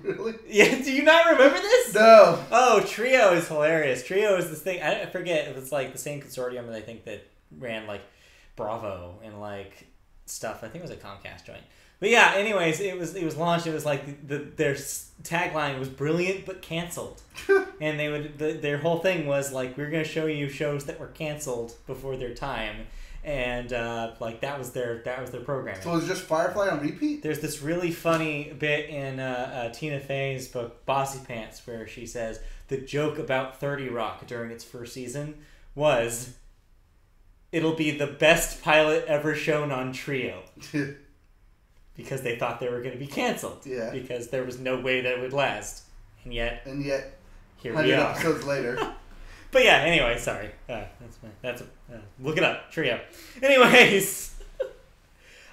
Really? Yeah, do you not remember this? No. Oh, Trio is hilarious. Trio is this thing, I forget, it was like the same consortium that I think that ran like Bravo and like stuff. I think it was a Comcast joint. But yeah, anyways, it was launched. It was like their tagline was brilliant but canceled, and their whole thing was like, we're gonna show you shows that were canceled before their time, and like that was their programming. So it was just Firefly on repeat? There's this really funny bit in Tina Fey's book Bossy Pants where she says the joke about 30 Rock during its first season was, it'll be the best pilot ever shown on Trio. Because they thought they were going to be canceled. Yeah. Because there was no way that it would last. And yet here we are. episodes later. But yeah, anyway, sorry. Look it up. Trio. Anyways.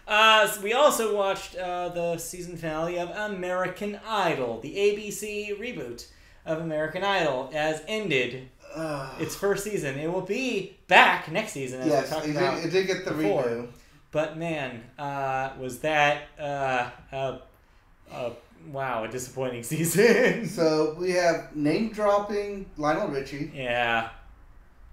So we also watched the season finale of American Idol. The ABC reboot of American Idol has ended its first season. It will be back next season, as we talked about. It did get the redo. But man, was that wow, a disappointing season. So we have name-dropping Lionel Richie. Yeah.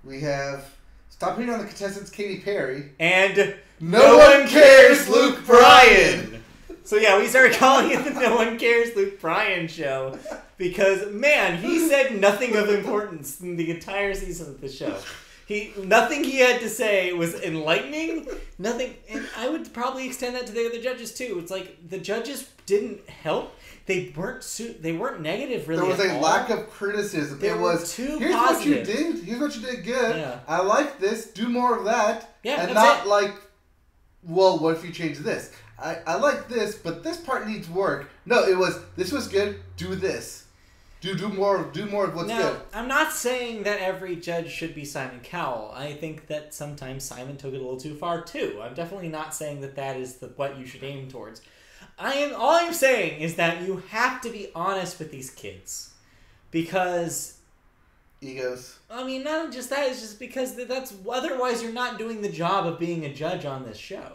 We have Stop Hitting on the Contestants, Katy Perry. And No One Cares Luke Bryan. So yeah, we started calling it the No One Cares Luke Bryan show because, man, he said nothing of importance in the entire season of the show. Nothing he had to say was enlightening. Nothing, and I would probably extend that to the other judges too. It's like the judges didn't help. They weren't negative really. There was a lack of criticism. It was too here's positive. What you did. Here's what you did good. Yeah. I like this. Do more of that. Yeah, and not like, well, what if you change this? I like this, but this part needs work. No, it was, this was good. Do this. Do more of what's good. I'm not saying that every judge should be Simon Cowell. I think that sometimes Simon took it a little too far too. I'm definitely not saying that is what you should aim towards. All I'm saying is that you have to be honest with these kids, because egos. I mean, not just that. It's just because that's otherwise you're not doing the job of being a judge on this show.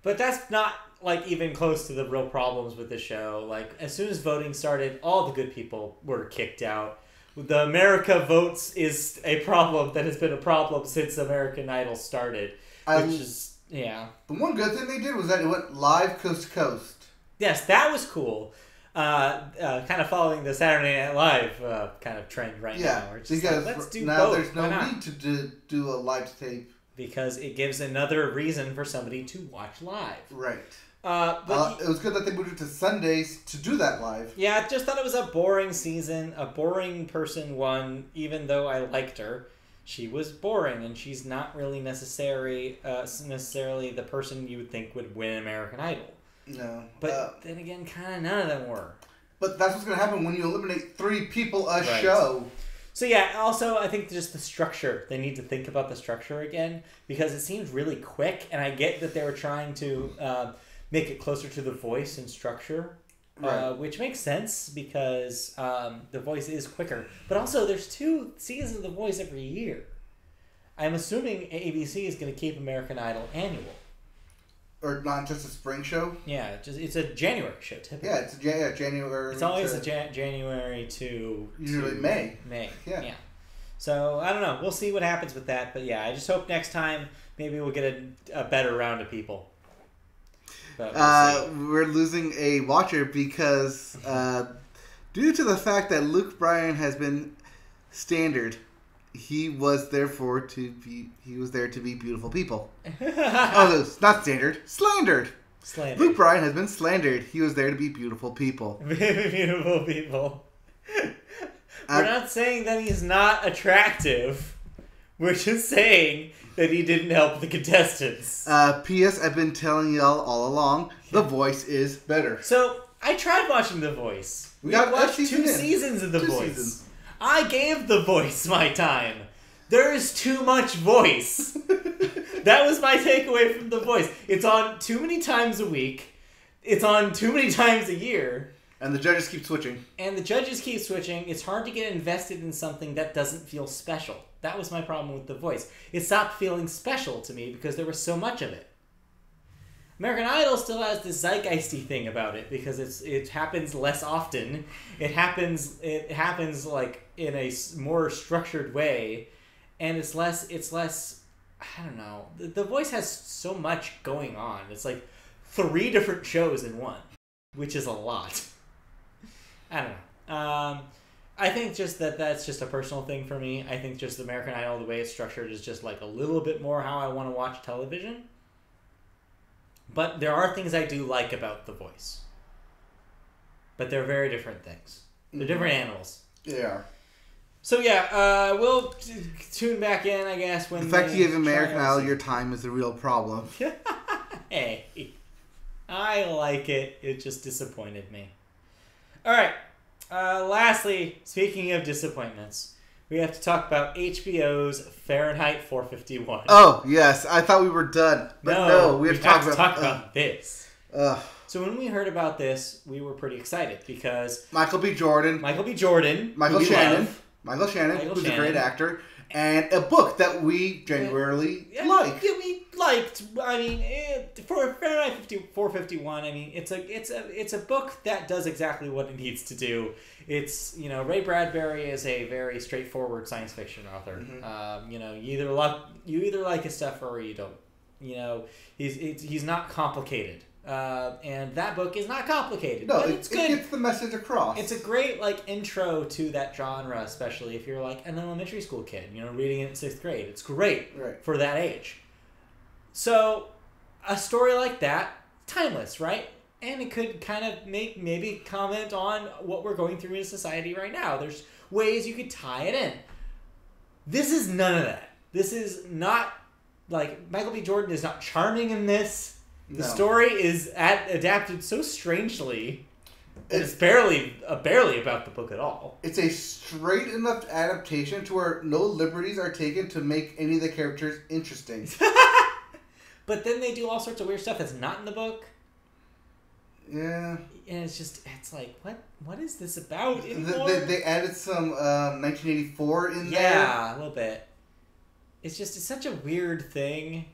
But that's not like even close to the real problems with the show. Like, as soon as voting started, all the good people were kicked out. The America Votes is a problem that has been a problem since American Idol started. The one good thing they did was that it went live coast to coast. Yes, that was cool. Kind of following the Saturday Night Live kind of trend right now. Because let's do now both. There's no need to do a live tape. Because it gives another reason for somebody to watch live. Right. But it was good that they moved it to Sundays to do that live. Yeah, I just thought it was a boring season. A boring person won, even though I liked her. She was boring, and she's not really necessarily the person you would think would win American Idol. No. But then again, kind of none of them were. But that's what's going to happen when you eliminate 3 people a show. So yeah, also I think just the structure. They need to think about the structure again, because it seems really quick, and I get that they were trying to make it closer to The Voice in structure. Right. Which makes sense because The Voice is quicker. But also, there's 2 seasons of The Voice every year. I'm assuming ABC is going to keep American Idol annual. Or not just a spring show? Yeah, it's a January show, typically. Yeah, it's January. It's always January to... Usually May. May, yeah. So, I don't know. We'll see what happens with that. But yeah, I just hope next time maybe we'll get a better round of people. We're losing a watcher because due to the fact that Luke Bryan has been standard, he was there to be beautiful people. Oh, no, not standard, slandered. Luke Bryan has been slandered. He was there to be beautiful people. Beautiful people. We're not saying that he's not attractive. We're just saying that he didn't help the contestants. P.S. I've been telling y'all all along, The Voice is better. So, I tried watching The Voice. We watched 2 seasons of The Voice. I gave The Voice my time. There is too much voice. That was my takeaway from The Voice. It's on too many times a week. It's on too many times a year. And the judges keep switching. It's hard to get invested in something that doesn't feel special. That was my problem with The Voice. It stopped feeling special to me because there was so much of it. American Idol still has this zeitgeisty thing about it because it happens less often. It happens like in a more structured way, and it's less. I don't know. The Voice has so much going on. It's like 3 different shows in one, which is a lot. I don't know. I think just that's just a personal thing for me. I think just American Idol, the way it's structured, is just like a little bit more how I want to watch television. But there are things I do like about The Voice. But they're very different things. They're different animals. They are. So yeah, we'll tune back in, I guess, when the fact you give American Idol your time is a real problem. Hey, I like it. It just disappointed me. All right. Lastly, speaking of disappointments, we have to talk about HBO's Fahrenheit 451. Oh, yes. I thought we were done. But no we have to talk about this. So when we heard about this, we were pretty excited because... Michael B. Jordan. Michael Shannon, who's a great actor. And a book that we genuinely like. Yeah, we liked. I mean, for Fahrenheit 451, I mean, it's a book that does exactly what it needs to do. It's, Ray Bradbury is a very straightforward science fiction author. Mm-hmm. You either like his stuff or you don't. He's not complicated. And that book is not complicated. No, but it's good. It gets the message across. It's a great intro to that genre, especially if you're an elementary school kid, reading it in 6th grade. It's great for that age. So, a story like that, timeless, right? And it could kind of maybe comment on what we're going through in society right now. There's ways you could tie it in. This is none of that. This is not, Michael B. Jordan is not charming in this. The story is adapted so strangely. It's barely about the book at all. It's a straight enough adaptation to where no liberties are taken to make any of the characters interesting. But then they do all sorts of weird stuff that's not in the book. Yeah. And it's like, what is this about anymore? They added some 1984 in there. Yeah, a little bit. It's such a weird thing.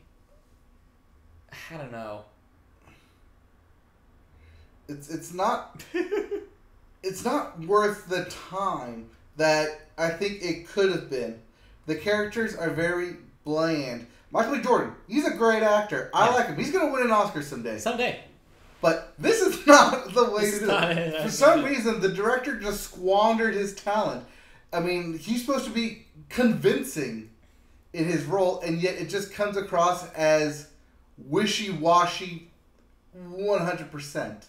I don't know. It's not it's not worth the time that I think it could have been. The characters are very bland. Michael B. Jordan, he's a great actor. I like him. He's going to win an Oscar someday. But this is not the way to do it. For some reason, the director just squandered his talent. I mean, he's supposed to be convincing in his role, and yet it just comes across as wishy-washy 100%.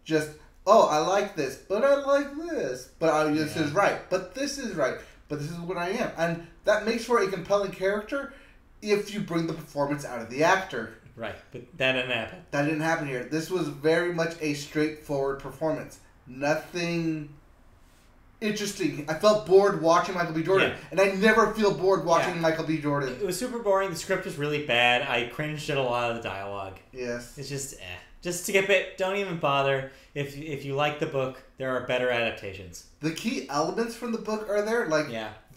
Just, oh, I like this, but I like this. But this is right. But this is right. But this is what I am. And that makes for a compelling character if you bring the performance out of the actor. Right, but that didn't happen. That didn't happen here. This was very much a straightforward performance. Nothing interesting. I felt bored watching Michael B. Jordan. Yeah. And I never feel bored watching Michael B. Jordan. It was super boring. The script was really bad. I cringed at a lot of the dialogue. Yes. It's just, Just skip it. Don't even bother. If you like the book, there are better adaptations. The key elements from the book are there. Like,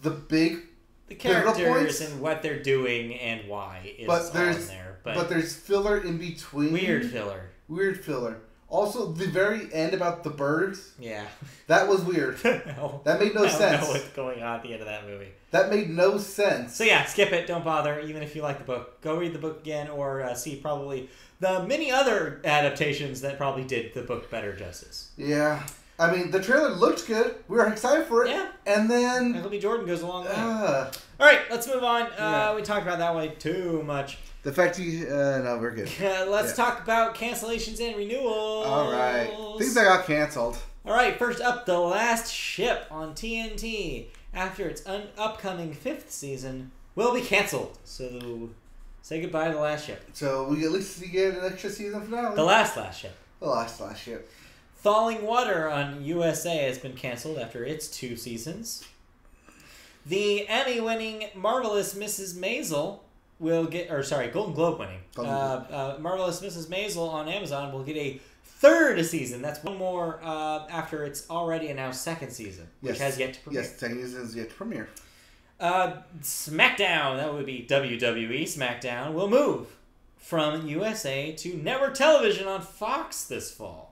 the big... The characters and what they're doing and why is all in there. But there's filler in between. Weird filler. Also, the very end about the birds. Yeah. That was weird. That made no sense. I don't know what's going on at the end of that movie. That made no sense. So yeah, skip it. Don't bother. Even if you like the book. Go read the book again or see probably the many other adaptations that probably did the book better justice. Yeah. I mean, the trailer looked good. We were excited for it. Yeah. And then... Michael B. Jordan goes along with it. All right, let's move on. We talked about that way too much. The fact you... no, we're good. Let's talk about cancellations and renewals. All right. Things that got canceled. All right, first up, The Last Ship on TNT. After its upcoming 5th season, will be canceled. So, say goodbye to The Last Ship. So, we at least get an extra season finale. The Last Ship. The Last Ship. Falling Water on USA has been canceled after its 2 seasons. The Emmy-winning Marvelous Mrs. Maisel will get... Golden Globe winning. Marvelous Mrs. Maisel on Amazon will get a 3rd season. That's one more after its already announced 2nd season, which has yet to premiere. Yes, 2nd season is yet to premiere. SmackDown, that would be WWE SmackDown, will move from USA to network television on Fox this fall.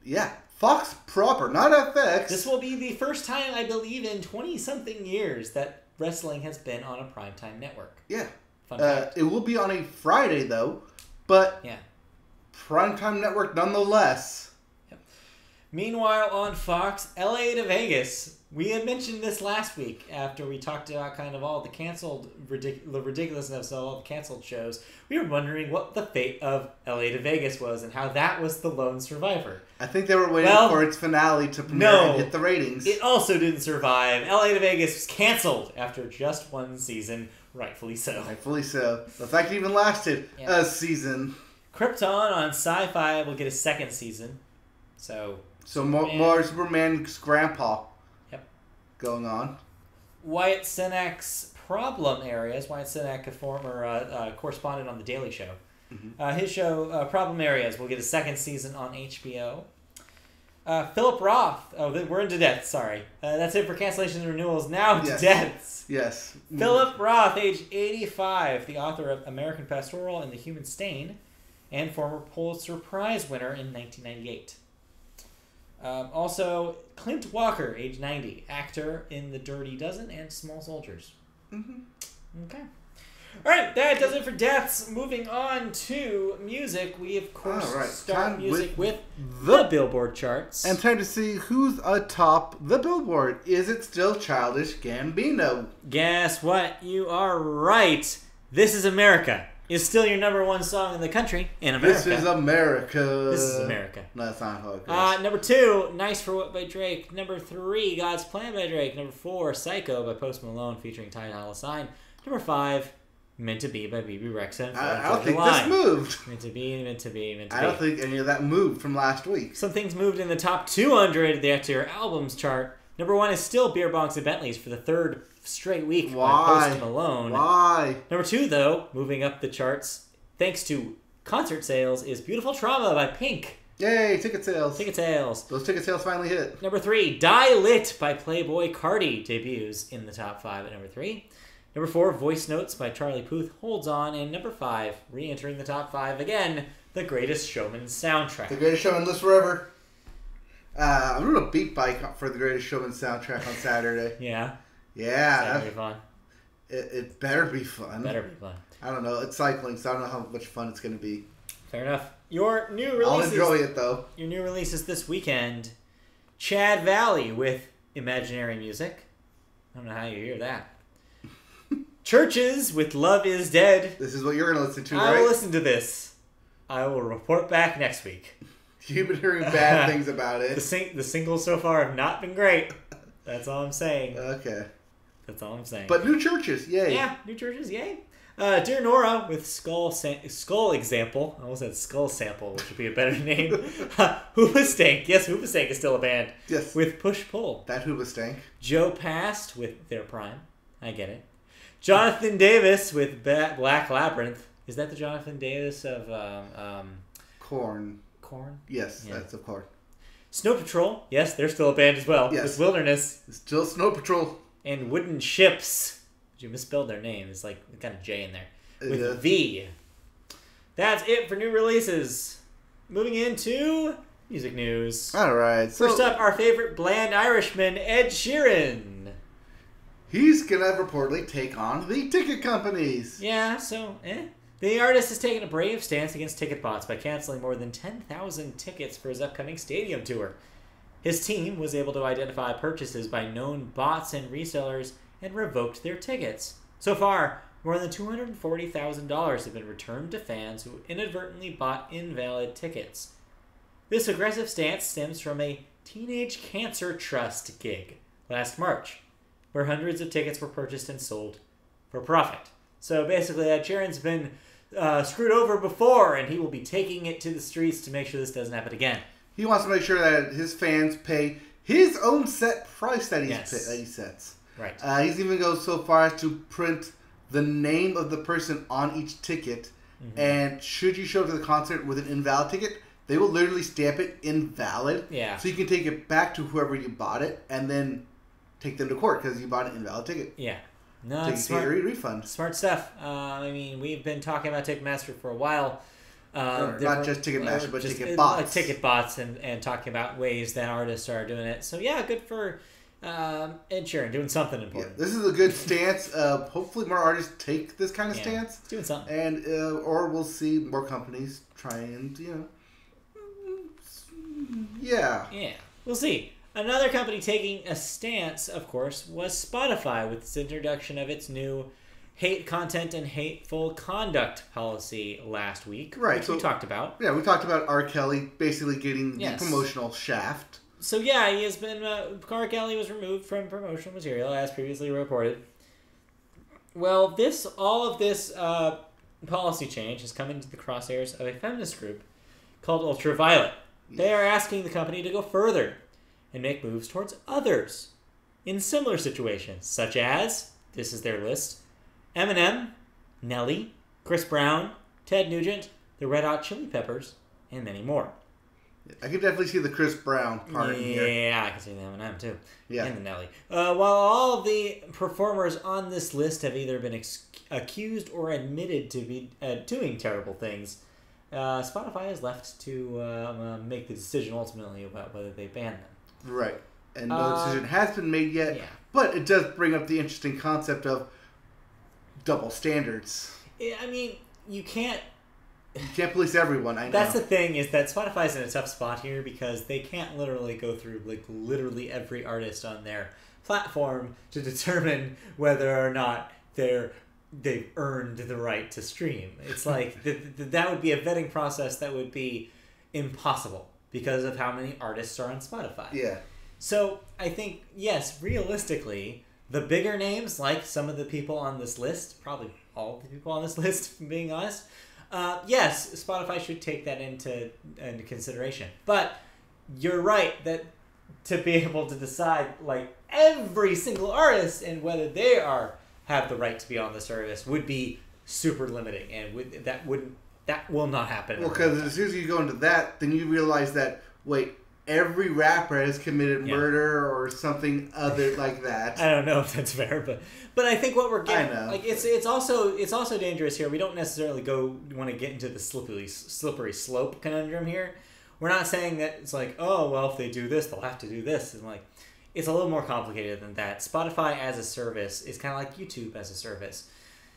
Yeah, Fox proper, not FX. This will be the first time, I believe, in 20-something years that wrestling has been on a primetime network. Yeah. Fun fact. It will be on a Friday, though, but primetime network nonetheless. Yep. Meanwhile, on Fox, LA to Vegas. We had mentioned this last week after we talked about kind of all the the ridiculousness of all the canceled shows. We were wondering what the fate of LA to Vegas was and how that was the lone survivor. I think they were waiting for its finale to premiere and hit the ratings. It also didn't survive. LA to Vegas was canceled after just 1 season. Rightfully so. Rightfully so. The fact it even lasted a season. Krypton on Sci-Fi will get a 2nd season. So more Superman's grandpa. Going on. Wyatt Cenac's problem areas. Wyatt Cenac, a former correspondent on The Daily Show. Mm-hmm. His show, Problem Areas, will get a 2nd season on HBO. Philip Roth. Oh, we're into deaths. Sorry. That's it for cancellations and renewals. Now to deaths. Yes. Philip Roth, age 85, the author of American Pastoral and The Human Stain, and former Pulitzer Prize winner in 1998. Also, Clint Walker, age 90, actor in The Dirty Dozen and Small Soldiers. Mm-hmm. Okay. All right, that does it for deaths. Moving on to music, we of course start music with the Billboard charts. And time to see who's atop the Billboard. Is it still Childish Gambino? Guess what? You are right. This Is America is still your number 1 song in the country in America. This is America. This is America. No, that's not how it goes. Number 2, Nice for What by Drake. Number 3, God's Plan by Drake. Number 4, Psycho by Post Malone featuring Ty Dolla $ign. Number 5, Meant to Be by BB Rexa. I don't think this moved. Meant to be. I don't think any of that moved from last week. Some things moved in the top 200 after your albums chart. Number 1 is still Beer Bongs and Bentleys for the 3rd straight week by Post Malone. Why? Number 2, though, moving up the charts, thanks to concert sales, is Beautiful Trauma by Pink. Yay, ticket sales. Those ticket sales finally hit. Number 3, Die Lit by Playboi Carti debuts in the top 5 at number 3. Number 4, Voice Notes by Charlie Puth holds on. And number 5, re-entering the top 5 again, The Greatest Showman soundtrack. The Greatest Showman lives forever. I'm doing a beat bike for The Greatest Showman soundtrack on Saturday. Yeah. That'll be fun. It better be fun. I don't know. It's cycling, so I don't know how much fun it's going to be. Fair enough. Your new releases. I'll enjoy it, though. Your new releases this weekend. Chad Valley with Imaginary Music. I don't know how you hear that. Churches with Love Is Dead. This is what you're going to listen to, right? I will listen to this. I will report back next week. You've been hearing bad things about it. The singles so far have not been great. That's all I'm saying. Okay. That's all I'm saying. But new churches, yay. Yeah, new churches, yay. Dear Nora with Skull Example. I almost said Skull Sample, which would be a better name. Hoobastank. Yes, Hoobastank is still a band. Yes. With Push Pull. That Hoobastank. Joe Past with Their Prime. I get it. Jonathan Davis with Black Labyrinth. Is that the Jonathan Davis of Korn? Korn? Yes, yeah. That's of Korn. Snow Patrol. Yes, they're still a band as well. Yes. With Wilderness. Still Snow Patrol. And Wooden Ships. You misspelled their name. It's like got a J in there. With V. That's it for new releases. Moving into music news. All right. First up, our favorite bland Irishman, Ed Sheeran. He's going to reportedly take on the ticket companies. Yeah, The artist has taken a brave stance against ticket bots by canceling more than 10,000 tickets for his upcoming stadium tour. His team was able to identify purchases by known bots and resellers and revoked their tickets. So far, more than $240,000 have been returned to fans who inadvertently bought invalid tickets. This aggressive stance stems from a Teenage Cancer Trust gig last March, where hundreds of tickets were purchased and sold for profit. So basically, Ed Sheeran's been screwed over before, and he will be taking it to the streets to make sure this doesn't happen again. He wants to make sure that his fans pay his own set price that he sets. Right. He's even goes so far as to print the name of the person on each ticket, and should you show up to the concert with an invalid ticket, they will literally stamp it invalid. Yeah. So you can take it back to whoever you bought it, and then take them to court because you bought an invalid ticket. Yeah. No, it's smart. Refund. Smart stuff. I mean, we've been talking about Ticketmaster for a while. Not just Ticketmaster, but Ticket bots. Ticket bots and talking about ways that artists are doing it. So yeah, good for Ed Sheeran doing something important. Yeah, this is a good stance. Hopefully more artists take this kind of stance. It's doing something. And or we'll see more companies try and, Yeah, we'll see. Another company taking a stance, of course, was Spotify with its introduction of its new hate content and hateful conduct policy last week, which we talked about. Yeah, we talked about R. Kelly basically getting the promotional shaft. So yeah, he has been. R. Kelly was removed from promotional material, as previously reported. Well, all of this policy change has come into the crosshairs of a feminist group called Ultraviolet. They are asking the company to go further and make moves towards others in similar situations, such as, this is their list, Eminem, Nelly, Chris Brown, Ted Nugent, the Red Hot Chili Peppers, and many more. I can definitely see the Chris Brown part in here. Yeah, I can see the Eminem too. Yeah. And the Nelly. While all of the performers on this list have either been accused or admitted to be doing terrible things, Spotify is left to make the decision ultimately about whether they ban them. Right. And no decision has been made yet. Yeah. But it does bring up the interesting concept of double standards. I mean, you can't police everyone, I know. That's the thing, is that Spotify's in a tough spot here because they can't literally go through literally every artist on their platform to determine whether or not they've earned the right to stream. It's like that would be a vetting process that would be impossible because of how many artists are on Spotify. Yeah. So I think, yes, realistically, the bigger names, like some of the people on this list, probably all of the people on this list, being honest, yes, Spotify should take that into consideration. But you're right that to be able to decide every single artist and whether they have the right to be on the service would be super limiting, and that will not happen. Well, because as soon as you go into that, then you realize that every rapper has committed murder or something other like that. I don't know if that's fair, but I think what we're getting, I know. it's also dangerous here. We don't necessarily want to get into the slippery slope conundrum here. We're not saying that it's if they do this, they'll have to do this. And it's a little more complicated than that. Spotify as a service is kind of like YouTube as a service.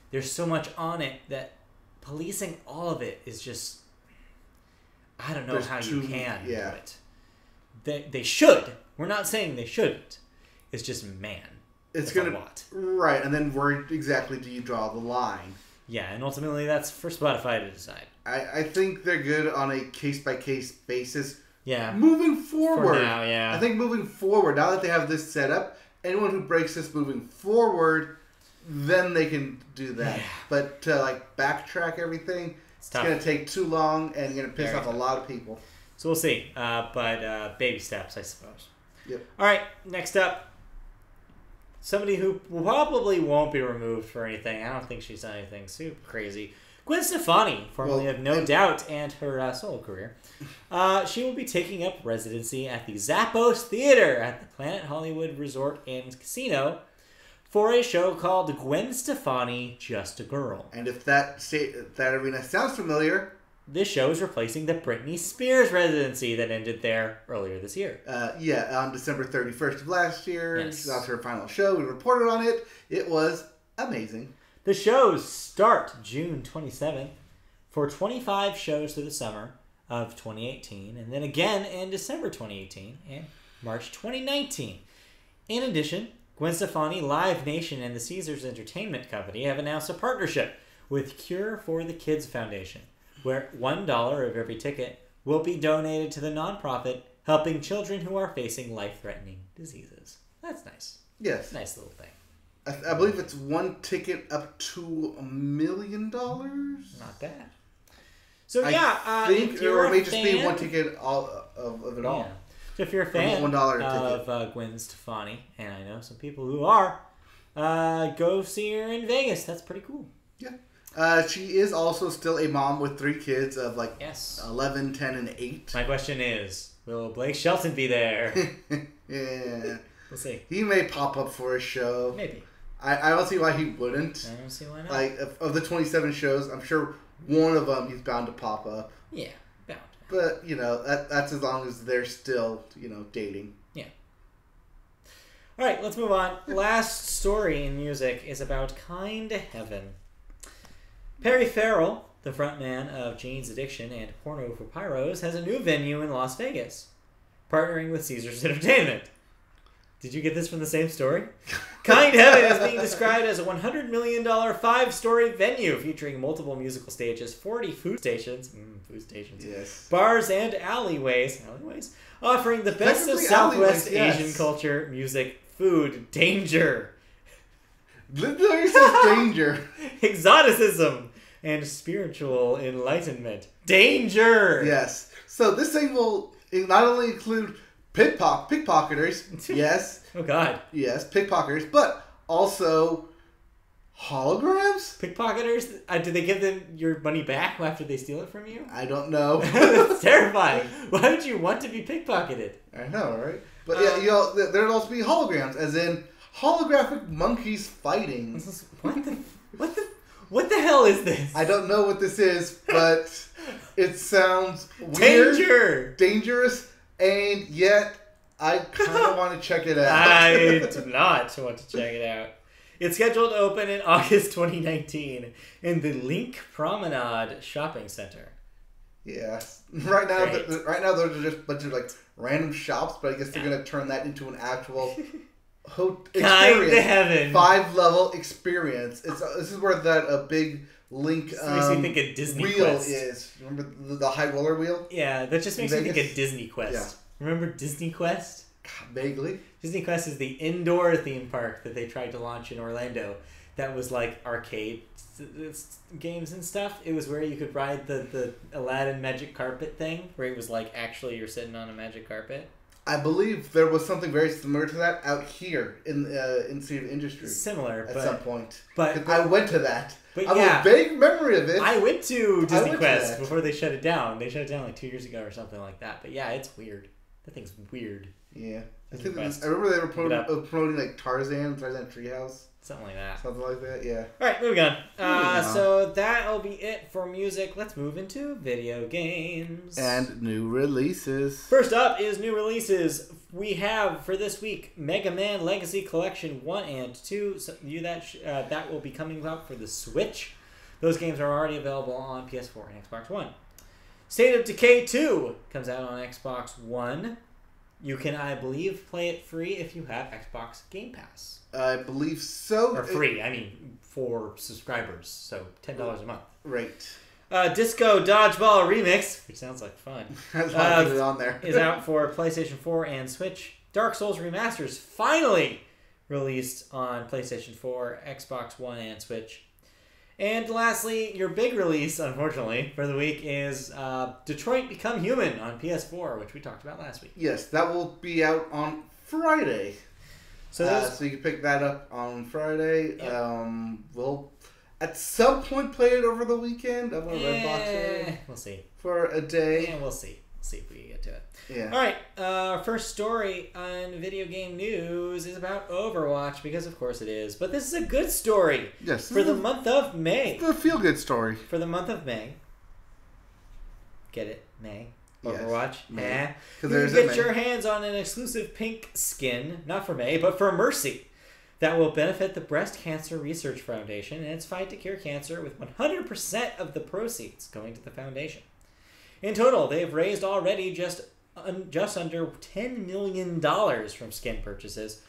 There's so much on it that policing all of it is just, I don't know how you can do it. They should. We're not saying they shouldn't. It's just, man, it's going to... Right, and then where exactly do you draw the line? Yeah, and ultimately that's for Spotify to decide. I think they're good on a case-by-case basis. Yeah. Moving forward. For now, yeah. I think moving forward, now that they have this set up, anyone who breaks this moving forward, then they can do that. Yeah. But to like backtrack everything, it's going to take too long and going to piss off a lot of people. So we'll see. But baby steps, I suppose. Yep. All right, next up. Somebody who probably won't be removed for anything. I don't think she's done anything super crazy. Gwen Stefani, formerly of No Doubt and her solo career. She will be taking up residency at the Zappos Theater at the Planet Hollywood Resort and Casino for a show called Gwen Stefani, Just a Girl. And if that arena sounds familiar... This show is replacing the Britney Spears residency that ended there earlier this year. On December 31st of last year. Yes. That was her final show. We reported on it. It was amazing. The shows start June 27th for 25 shows through the summer of 2018, and then again in December 2018 and March 2019. In addition, Gwen Stefani, Live Nation, and the Caesars Entertainment Company have announced a partnership with Cure for the Kids Foundation, where $1 of every ticket will be donated to the nonprofit helping children who are facing life-threatening diseases. That's nice. Yes. Nice little thing. I believe it's one ticket up to $1 million. Not bad. So I think, or it may just be one ticket of it all. So if you're a fan of Gwen Stefani, and I know some people who are, go see her in Vegas. That's pretty cool. Yeah. She is also still a mom with 3 kids of 11, 10, and 8. My question is, will Blake Shelton be there? Yeah. We'll see. He may pop up for a show. Maybe. I don't see why he wouldn't. I don't see why not. Like, of the 27 shows, I'm sure one of them he's bound to pop up. Yeah, bound. But, that's as long as they're still, dating. Yeah. All right, let's move on. Last story in music is about Kinda Heaven. Perry Farrell, the frontman of Jane's Addiction and Porno for Pyros, has a new venue in Las Vegas, partnering with Caesars Entertainment. Did you get this from the same story? Kind Heaven is being described as a $100 million 5-story venue featuring multiple musical stages, 40 food stations, yes, bars, and alleyways, offering the best of Southwest Asian culture, music, food, danger. Literally says danger. Exoticism and spiritual enlightenment. Danger! Yes. So this thing will not only include pickpocketers, yes. Oh, God. Yes, pickpocketers, but also holograms? Pickpocketers? Do they give them your money back after they steal it from you? I don't know. That's terrifying. Why would you want to be pickpocketed? I know, right? But there'd also be holograms, as in holographic monkeys fighting. What the hell is this? I don't know what this is, but it sounds weird, dangerous, and yet I kind of want to check it out. I do not want to check it out. It's scheduled to open in August 2019 in the Link Promenade Shopping Center. Yeah. Right now those are just a bunch of random shops, but I guess they're going to turn that into an actual Kinda Heaven 5-level experience. This is where that big Link makes me think of Disney wheel Quest. Is. Remember the high roller wheel? Yeah, that just makes me think of Disney Quest. Yeah. Remember Disney Quest? Vaguely. Disney Quest is the indoor theme park that they tried to launch in Orlando. That was like arcade games and stuff. It was where you could ride the Aladdin magic carpet thing, where it was like actually you're sitting on a magic carpet. I believe there was something very similar to that out here in City of Industry. Similar, at some point. But I went to that. But I have a vague memory of it. I went to Disney Quest before they shut it down. They shut it down 2 years ago or something like that. But yeah, it's weird. That thing's weird. Yeah. I remember they were promoting Tarzan Treehouse. Something like that. Something like that, yeah. Alright, moving on. So that'll be it for music. Let's move into video games. And new releases. First up is new releases. We have, for this week, Mega Man Legacy Collection 1 and 2. So that will be coming out for the Switch. Those games are already available on PS4 and Xbox One. State of Decay 2 comes out on Xbox One. You can, I believe, play it free if you have Xbox Game Pass. I believe so. Or free, for subscribers. So $10 a month. Right. Disco Dodgeball Remix, which sounds like fun, on there. is out for PlayStation 4 and Switch. Dark Souls Remasters finally released on PlayStation 4, Xbox One, and Switch. And lastly, your big release, unfortunately, for the week is Detroit Become Human on PS4, which we talked about last week. Yes, that will be out on Friday. So you can pick that up on Friday. Yep. We'll at some point play it over the weekend. I'm gonna Redbox it. We'll see. For a day. Yeah, we'll see. See if we can get to it. Yeah. All right. Our first story on video game news is about Overwatch, because of course it is. But this is a good story. Yes. For the month of May. It's a feel-good story. For the month of May. Get it? May. Yes. Overwatch. May. You can get your hands on an exclusive pink skin, not for May, but for Mercy, that will benefit the Breast Cancer Research Foundation in its fight to cure cancer, with 100% of the proceeds going to the foundation. In total, they've raised already just under $10 million from skin purchases,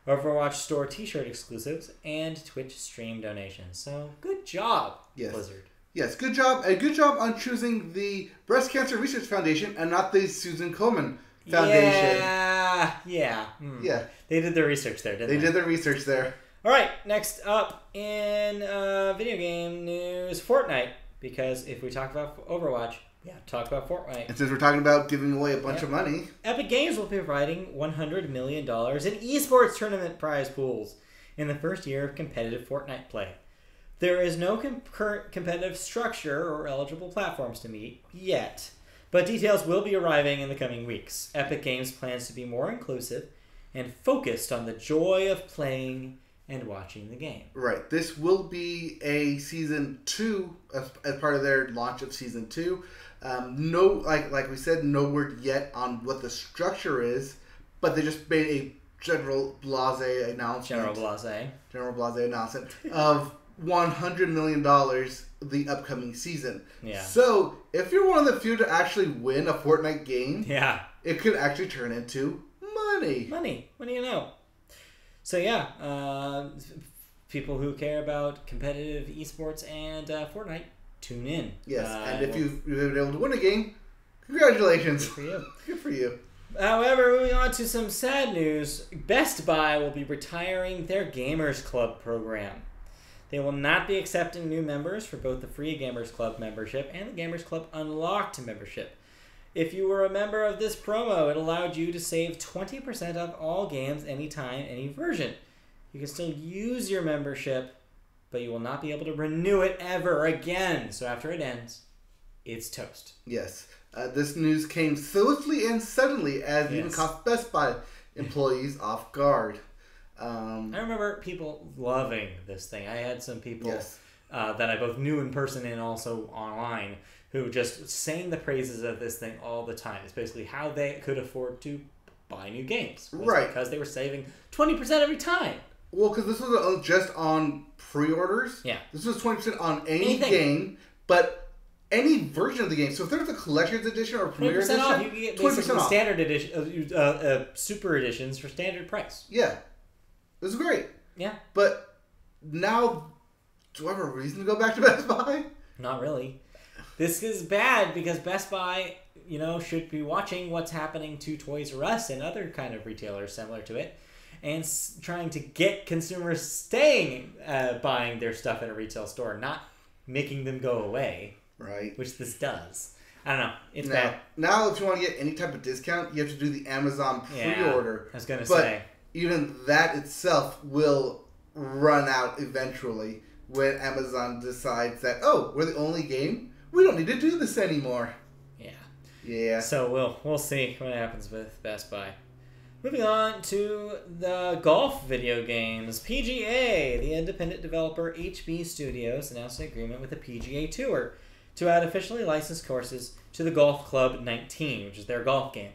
Overwatch Store t-shirt exclusives, and Twitch stream donations. So, good job, Blizzard. Yes, good job. And good job on choosing the Breast Cancer Research Foundation and not the Susan Komen Foundation. Yeah. Yeah. They did their research there, didn't they? They did their research there. All right, next up in video game news, Fortnite. Because if we talk about Overwatch, talk about Fortnite. And since we're talking about giving away a bunch of money, Epic Games will be providing $100 million in esports tournament prize pools in the first year of competitive Fortnite play. There is no current competitive structure or eligible platforms to meet yet, but details will be arriving in the coming weeks. Epic Games plans to be more inclusive and focused on the joy of playing and watching the game. Right. This will be a Season 2 as part of their launch of Season 2. Like we said, no word yet on what the structure is, but they just made a general blase announcement of $100 million the upcoming season. Yeah. So, if you're one of the few to actually win a Fortnite game, it could actually turn into money. What do you know? So people who care about competitive esports and Fortnite, tune in. Yes, and if you've been able to win a game, congratulations. Good for you. Good for you. However, moving on to some sad news, Best Buy will be retiring their Gamers Club program. They will not be accepting new members for both the free Gamers Club membership and the Gamers Club Unlocked membership. If you were a member of this promo, it allowed you to save 20% off all games, anytime, any version. You can still use your membership, but you will not be able to renew it ever again. So after it ends, it's toast. Yes. This news came swiftly and suddenly, as even caught Best Buy employees off guard. I remember people loving this thing. I had some people that I both knew in person and also online who just sang the praises of this thing all the time. It's basically how they could afford to buy new games. Right. Because they were saving 20% every time. Well, because this was just on pre-orders. Yeah. This was 20% on any game, but any version of the game. So if there's a collector's edition or a premier edition, off. You can get 20% off. Standard edition, super editions for standard price. Yeah. This is great. Yeah. But now, do I have a reason to go back to Best Buy? Not really. This is bad because Best Buy, should be watching what's happening to Toys R Us and other kind of retailers similar to it, and trying to get consumers staying buying their stuff at a retail store, not making them go away. Right. Which this does. I don't know. It's bad. Now, if you want to get any type of discount, you have to do the Amazon pre-order. I was going to say. Even that itself will run out eventually when Amazon decides that, we're the only game. We don't need to do this anymore. Yeah. So we'll see what happens with Best Buy. Moving on to the golf video games. PGA, the independent developer HB Studios, announced an agreement with the PGA Tour to add officially licensed courses to the Golf Club 19, which is their golf game.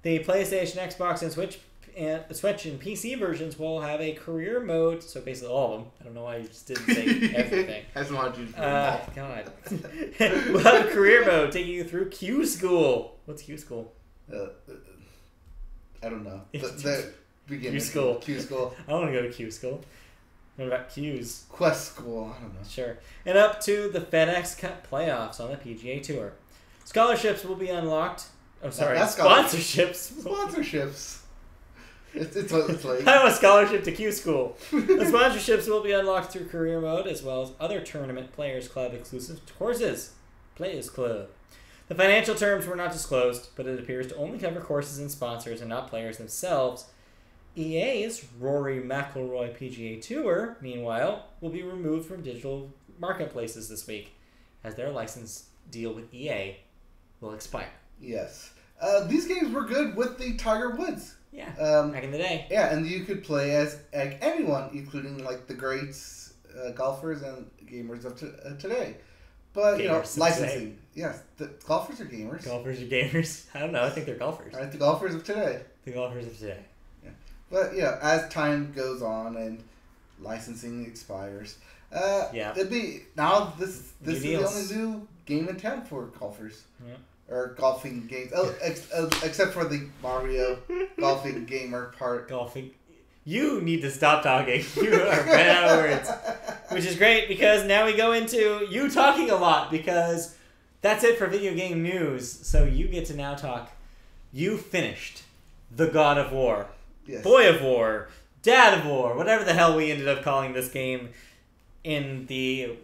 The PlayStation, Xbox, and Switch and PC versions will have a career mode, so basically all of them. I don't know why you just didn't say everything. I just wanted you to God. We'll have a career mode taking you through Q School. What's Q School? I don't know. The beginning. Q School. Q School. I want to go to Q School. What about Q's? Quest School. I don't know. Sure. And up to the FedEx Cup playoffs on the PGA Tour. Scholarships will be unlocked. Oh, sorry. Sponsorships. Sponsorships. It's late. I have a scholarship to Q School. The sponsorships will be unlocked through career mode as well as other tournament Players Club exclusive courses. Players Club. The financial terms were not disclosed, but it appears to only cover courses and sponsors and not players themselves. EA's Rory McIlroy PGA Tour, meanwhile, will be removed from digital marketplaces this week as their license deal with EA will expire. Yes. These games were good with the Tiger Woods. Yeah, back in the day. Yeah, and you could play as anyone, including like the greats, golfers and gamers of today. But, licensing. Today. Yes, the golfers are gamers. Golfers are gamers? I don't know. I think they're golfers. Right, the golfers of today. The golfers of today. Yeah. But, as time goes on and licensing expires, it'd be... Now, this is the only new game in town for golfers. Yeah. Or golfing games. Except for the Mario golfing gamer part. Golfing. You need to stop talking. You are ran out of words. Which is great because now we go into you talking a lot because that's it for video game news. So you get to now talk. You finished The God of War. Yes. Boy of War. Dad of War. Whatever the hell we ended up calling this game in the,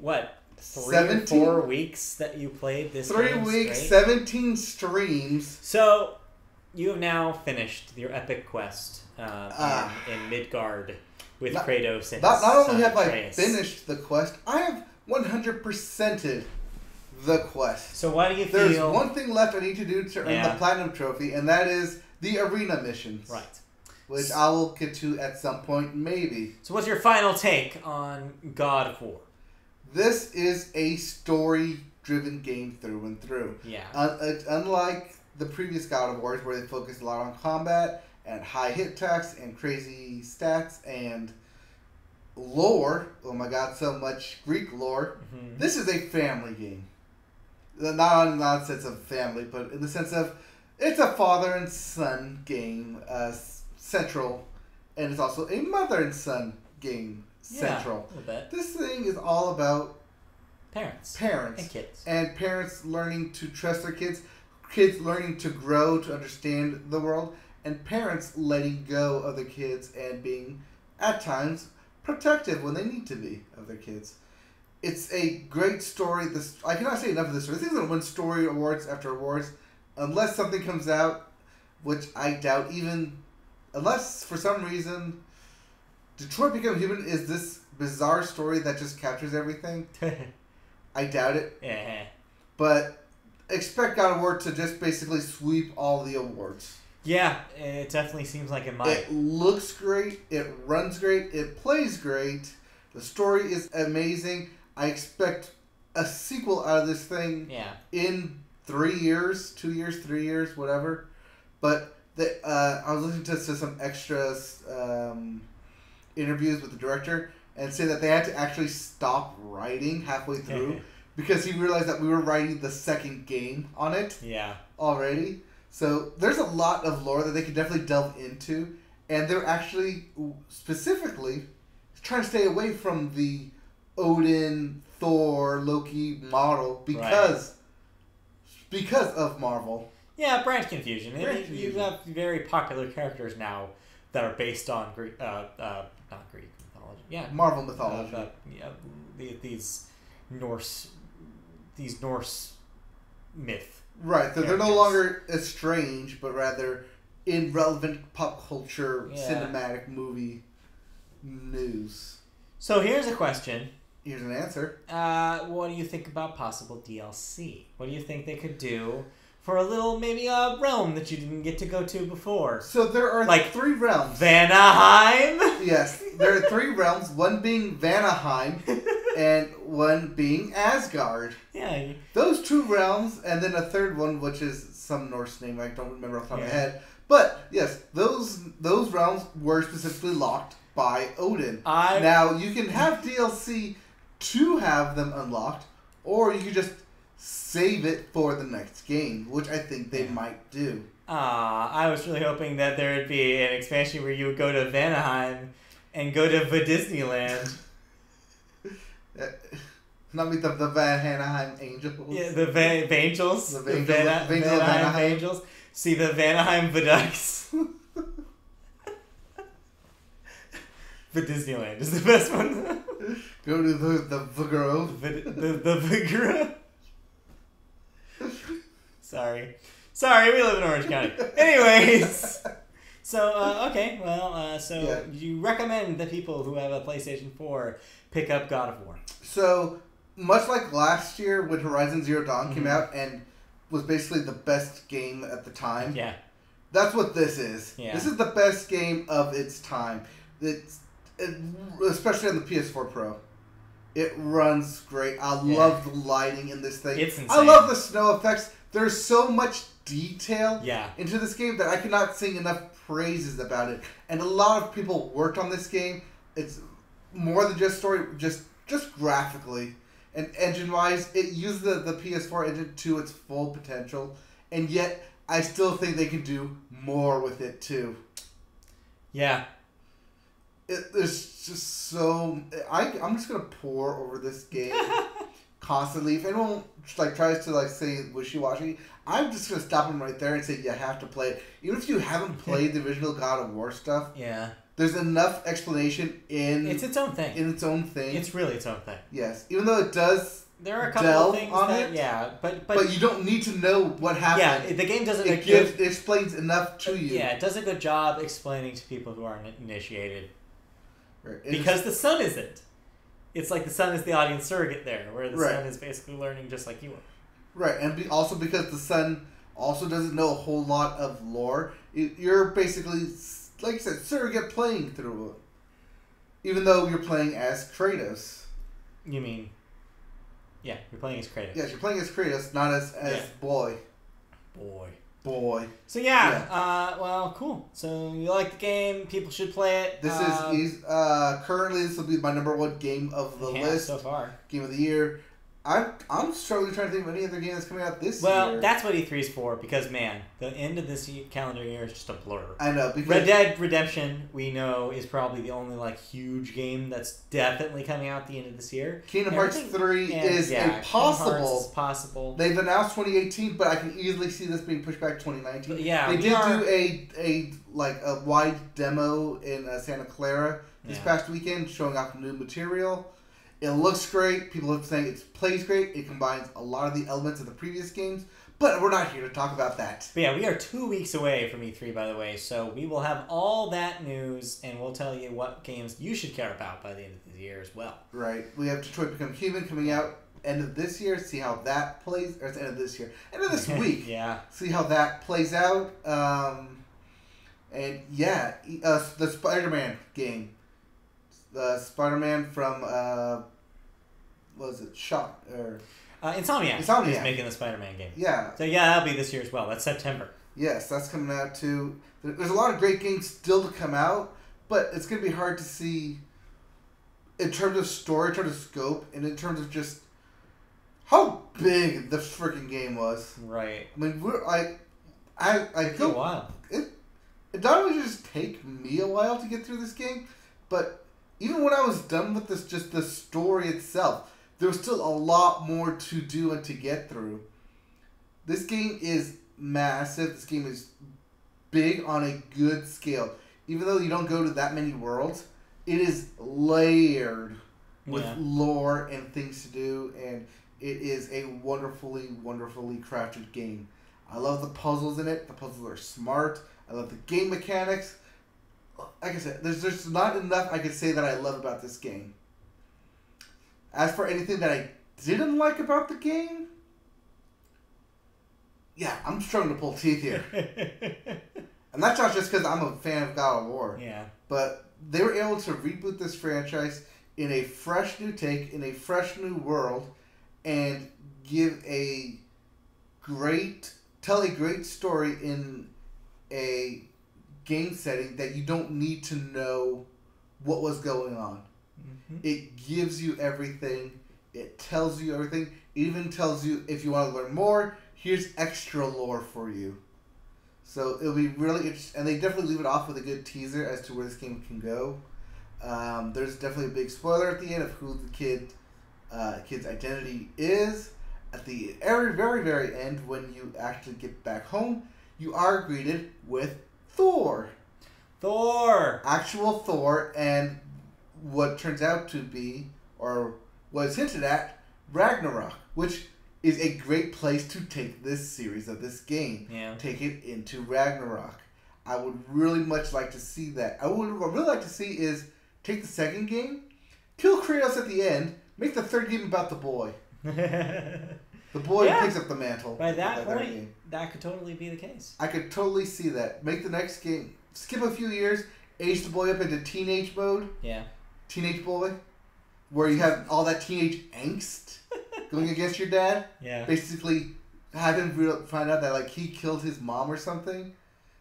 3 or 4 weeks that you played this 3 game weeks, straight? 17 streams. So, you have now finished your epic quest in Midgard with Kratos and Not only have I finished the quest, I have 100%ed the quest. So why do you feel... There's one thing left I need to do to earn the Platinum Trophy, and that is the arena missions. Right. Which I will get to at some point, maybe. So what's your final take on God of War? This is a story-driven game through and through. Yeah. Unlike the previous God of Wars, where they focused a lot on combat and high hit tax and crazy stats and lore. Oh my god, so much Greek lore. Mm-hmm. This is a family game. Not in the sense of family, but in the sense of it's a father and son game, central, and it's also a mother and son game. Central. Yeah, a little bit. This thing is all about parents and kids, and parents learning to trust their kids learning to grow to understand the world, and parents letting go of their kids and being at times protective when they need to be of their kids. It's a great story. I cannot say enough of this story. This is going to win story awards after awards unless something comes out, which I doubt, even unless for some reason Detroit Become Human is this bizarre story that just captures everything. I doubt it. Yeah. But expect God of War to just basically sweep all the awards. Yeah, it definitely seems like it might. It looks great. It runs great. It plays great. The story is amazing. I expect a sequel out of this thing in 3 years, 2 years, 3 years, whatever. But I was listening to some extras... interviews with the director and say that they had to actually stop writing halfway through because he realized that we were writing the second game on it already. So there's a lot of lore that they could definitely delve into, and they're actually specifically trying to stay away from the Odin, Thor, Loki model because of Marvel. Yeah, brand confusion. You have very popular characters now that are based on Greek, not Greek mythology. Yeah, Marvel mythology. These Norse myth. Right, so they're no longer estranged, but rather in relevant pop culture, cinematic movie news. So here's a question. Here's an answer. What do you think about possible DLC? What do you think they could do for a little, maybe a realm that you didn't get to go to before? So there are 3 realms. Vanaheim? Yes, there are 3 realms, one being Vanaheim and one being Asgard. Yeah. Those 2 realms, and then a third one, which is some Norse name I don't remember off the top of my head. But, yes, those realms were specifically locked by Odin. Now, you can have DLC to have them unlocked, or you can just save it for the next game, which I think they might do. I was really hoping that there would be an expansion where you would go to Vanaheim and go to the Disneyland. Not meet the Van Anaheim Angels. Yeah, the Vangels. The Vanaheim Angels. See the Vanaheim Viaducts. The Disneyland is the best one. Go to the Grove. The Grove. Sorry, we live in Orange County. Anyways, so okay, well, you recommend that people who have a PlayStation 4 pick up God of War. So much like last year when Horizon Zero Dawn came out and was basically the best game at the time. Yeah. That's what this is. Yeah. This is the best game of its time. Especially on the PS4 Pro. It runs great. I love the lighting in this thing. It's insane. I love the snow effects. There's so much detail into this game that I cannot sing enough praises about it. And a lot of people worked on this game. It's more than just story, just graphically. And engine-wise, it used the PS4 engine to its full potential. And yet, I still think they can do more with it, too. Yeah. There's just so... I'm just going to pour over this game constantly. If anyone tries to say wishy-washy, I'm just going to stop them right there and say you have to play it. Even if you haven't played the original God of War stuff. Yeah. There's enough explanation in... It's its own thing. It's really its own thing. Yes. Even though it does there are a couple of things on that... it. Yeah, but you don't need to know what happened. Yeah, the game doesn't... It explains enough to you. Yeah, it does a good job explaining to people who aren't initiated. Right. Because the son isn't. It's like the son is the audience surrogate there, where the son is basically learning just like you are. Right, and also because the son also doesn't know a whole lot of lore, you're basically... like you said, surrogate playing through it. Even though you're playing as Kratos. You mean... Yeah, you're playing as Kratos. Yes, you're playing as Kratos, not as boy. Boy. So well, cool. So you like the game, people should play it. This is currently this will be my number one game of the list. So far. Game of the year. I'm struggling trying to think of any other game that's coming out this year. Well, that's what E3 is for, because, man, the end of this calendar year is just a blur. I know. Because Red Dead Redemption, we know, is probably the only, huge game that's definitely coming out at the end of this year. Kingdom Hearts 3 is possible. They've announced 2018, but I can easily see this being pushed back to 2019. But yeah, they did do a wide demo in Santa Clara this past weekend, showing off new material. It looks great. People are saying it plays great. It combines a lot of the elements of the previous games. But we're not here to talk about that. But yeah, we are 2 weeks away from E3, by the way. So we will have all that news, and we'll tell you what games you should care about by the end of the year as well. Right. We have Detroit Become Human coming out end of this year. See how that plays. Or it's end of this year. End of this week. Yeah. See how that plays out. And yeah, the Spider-Man game. The Spider-Man from... was it Shot or Insomniac is making the Spider-Man game. Yeah. So yeah, that'll be this year as well. That's September. Yes, that's coming out too. There's a lot of great games still to come out, but it's going to be hard to see in terms of story, in terms of scope, and in terms of just how big the freaking game was. Right. I mean, it took a while. It not only did it just take me a while to get through this game, but even when I was done with this, just the story itself, there was still a lot more to do and to get through. This game is massive. This game is big on a good scale. Even though you don't go to that many worlds, it is layered with lore and things to do, and it is a wonderfully, wonderfully crafted game. I love the puzzles in it. The puzzles are smart. I love the game mechanics. Like I said, there's not enough I could say that I love about this game. As for anything that I didn't like about the game, yeah, I'm struggling to pull teeth here. And that's not just because I'm a fan of God of War. Yeah. But they were able to reboot this franchise in a fresh new take, in a fresh new world, and tell a great story in a game setting that you don't need to know what was going on. Mm-hmm. It gives you everything. It tells you everything. It even tells you if you want to learn more, here's extra lore for you. So it'll be really interesting. And they definitely leave it off with a good teaser as to where this game can go. There's definitely a big spoiler at the end of who the kid's identity is. At the very, very, very end, when you actually get back home, you are greeted with Thor. Actual Thor, and what turns out to be, or was hinted at, Ragnarok, which is a great place to take this series of this game. Yeah. Take it into Ragnarok. I would really much like to see that. What I would really like to see is take the second game, kill Kratos at the end, make the third game about the boy. The boy picks up the mantle. By that point, that could totally be the case. I could totally see that. Make the next game, skip a few years, age the boy up into teenage mode. Yeah. Teenage boy. Where you have all that teenage angst going against your dad. Yeah. Basically, have him find out that, like, he killed his mom or something.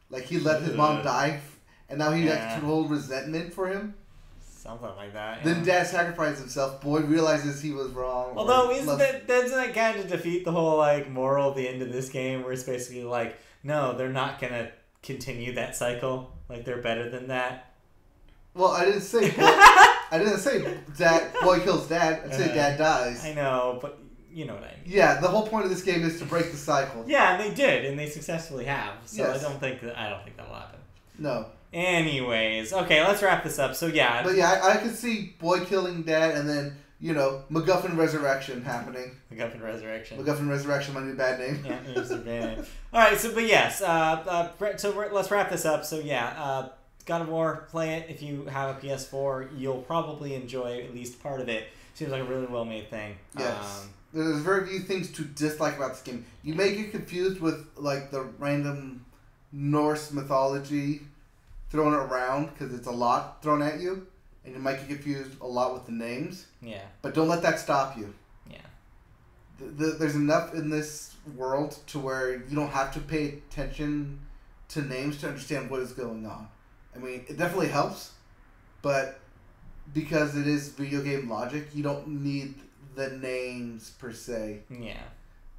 Like, he let his mom die, and now he has total resentment for him. Something like that. Yeah. Then dad sacrifices himself. Boy realizes he was wrong. Although, doesn't that kind of defeat the whole, like, moral of the end of this game, where it's basically like, no, they're not gonna continue that cycle. Like, they're better than that. Well, I didn't say dad boy kills dad. I said dad dies. I know, but you know what I mean. Yeah, the whole point of this game is to break the cycle. Yeah, and they did, and they successfully have. So yes. I don't think that'll happen. No. Anyways, okay, let's wrap this up. So yeah. But yeah, I could see boy killing dad, and then MacGuffin Resurrection happening. MacGuffin Resurrection, my new bad name. Yeah, it was a bad name. All right, so but yes, so let's wrap this up. So yeah, God of War, play it if you have a PS4. You'll probably enjoy at least part of it. Seems like a really well made thing. Yes. There's very few things to dislike about this game. You may get confused with like the random Norse mythology thrown around because it's a lot thrown at you, and you might get confused a lot with the names. Yeah. But don't let that stop you. Yeah. There's enough in this world to where you don't have to pay attention to names to understand what is going on. I mean, it definitely helps, but because it is video game logic, you don't need the names per se. Yeah.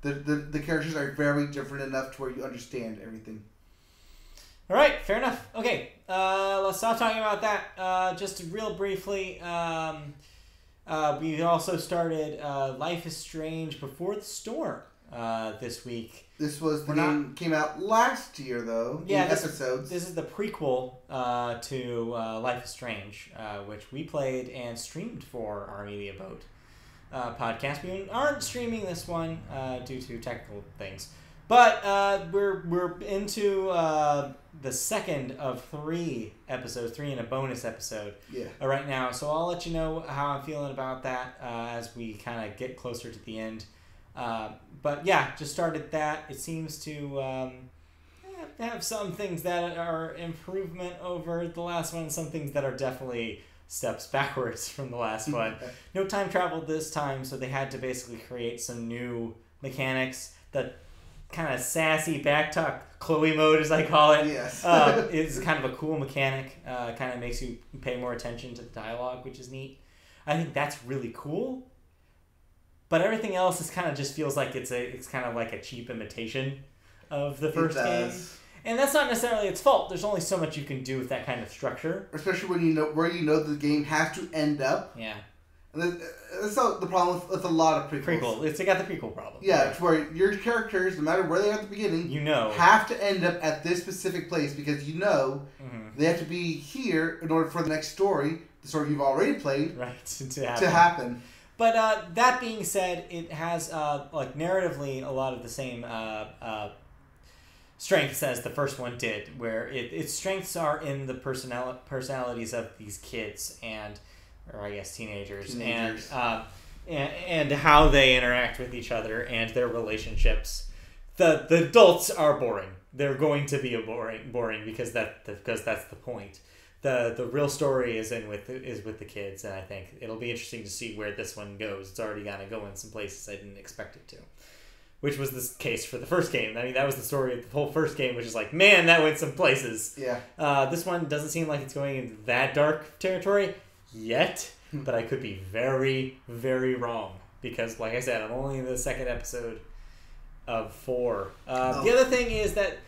The characters are very different enough to where you understand everything. All right, fair enough. Okay, let's stop talking about that. Just real briefly, we also started Life is Strange Before the Storm this week. This was the game came out last year, though. Yeah, episodes. This is the prequel to Life is Strange, which we played and streamed for our Media Boat podcast. We aren't streaming this one due to technical things, but we're into the second of 3 episodes, 3 and a bonus episode. Yeah. Right now, so I'll let you know how I'm feeling about that as we kind of get closer to the end. But yeah, just started that. It seems to have some things that are improvement over the last one, some things that are definitely steps backwards from the last one. No time travel this time, so they had to basically create some new mechanics. The kind of sassy backtalk Chloe mode, as I call it, yes. is kind of a cool mechanic. Kind of makes you pay more attention to the dialogue, which is neat. I think that's really cool. But everything else is kind of just feels like it's kind of like a cheap imitation of the first game. And that's not necessarily its fault. There's only so much you can do with that kind of structure. Especially when you know where the game has to end up. Yeah. And that's the problem with a lot of prequels. They got the prequel problem. Yeah, it's where your characters, no matter where they are at the beginning, have to end up at this specific place because they have to be here in order for the next story, the story you've already played, to happen. But that being said, it has like narratively a lot of the same strengths as the first one did, where its strengths are in the personalities of these kids or I guess teenagers. And how they interact with each other and their relationships. The adults are boring. They're going to be boring because that's the point. The real story is with the kids, and I think it'll be interesting to see where this one goes. It's already gonna go in some places I didn't expect it to, which was the case for the first game. I mean, that was the story of the whole first game, which is like, man, that went some places. Yeah. This one doesn't seem like it's going into that dark territory yet, but I could be very, very wrong because, like I said, I'm only in the second episode of 4. The other thing is that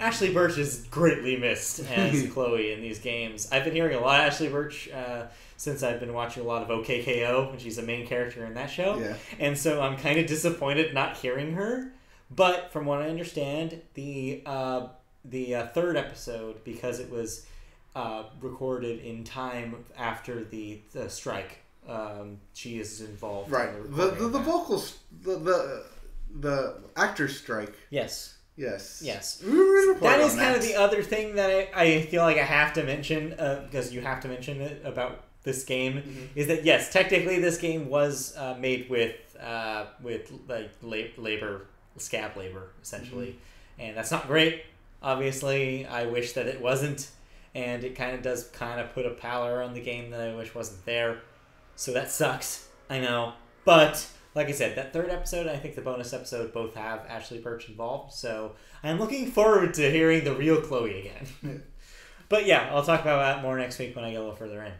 Ashley Birch is greatly missed as Chloe in these games. I've been hearing a lot of Ashley Birch since I've been watching a lot of OKKO, and she's a main character in that show. Yeah. And so I'm kind of disappointed not hearing her. But from what I understand, the third episode, because it was recorded in time after the strike, she is involved. Right. The vocals, the actor's strike. Yes. Yes. That is kind of the other thing that I feel like I have to mention, because you have to mention it about this game, is that yes, technically this game was made with like labor, scab labor, essentially, and that's not great. Obviously, I wish that it wasn't, and it kind of does put a pallor on the game that I wish wasn't there. So that sucks. I know, but. Like I said, that third episode, I think the bonus episode, both have Ashley Birch involved. So I'm looking forward to hearing the real Chloe again. But yeah, I'll talk about that more next week when I get a little further in.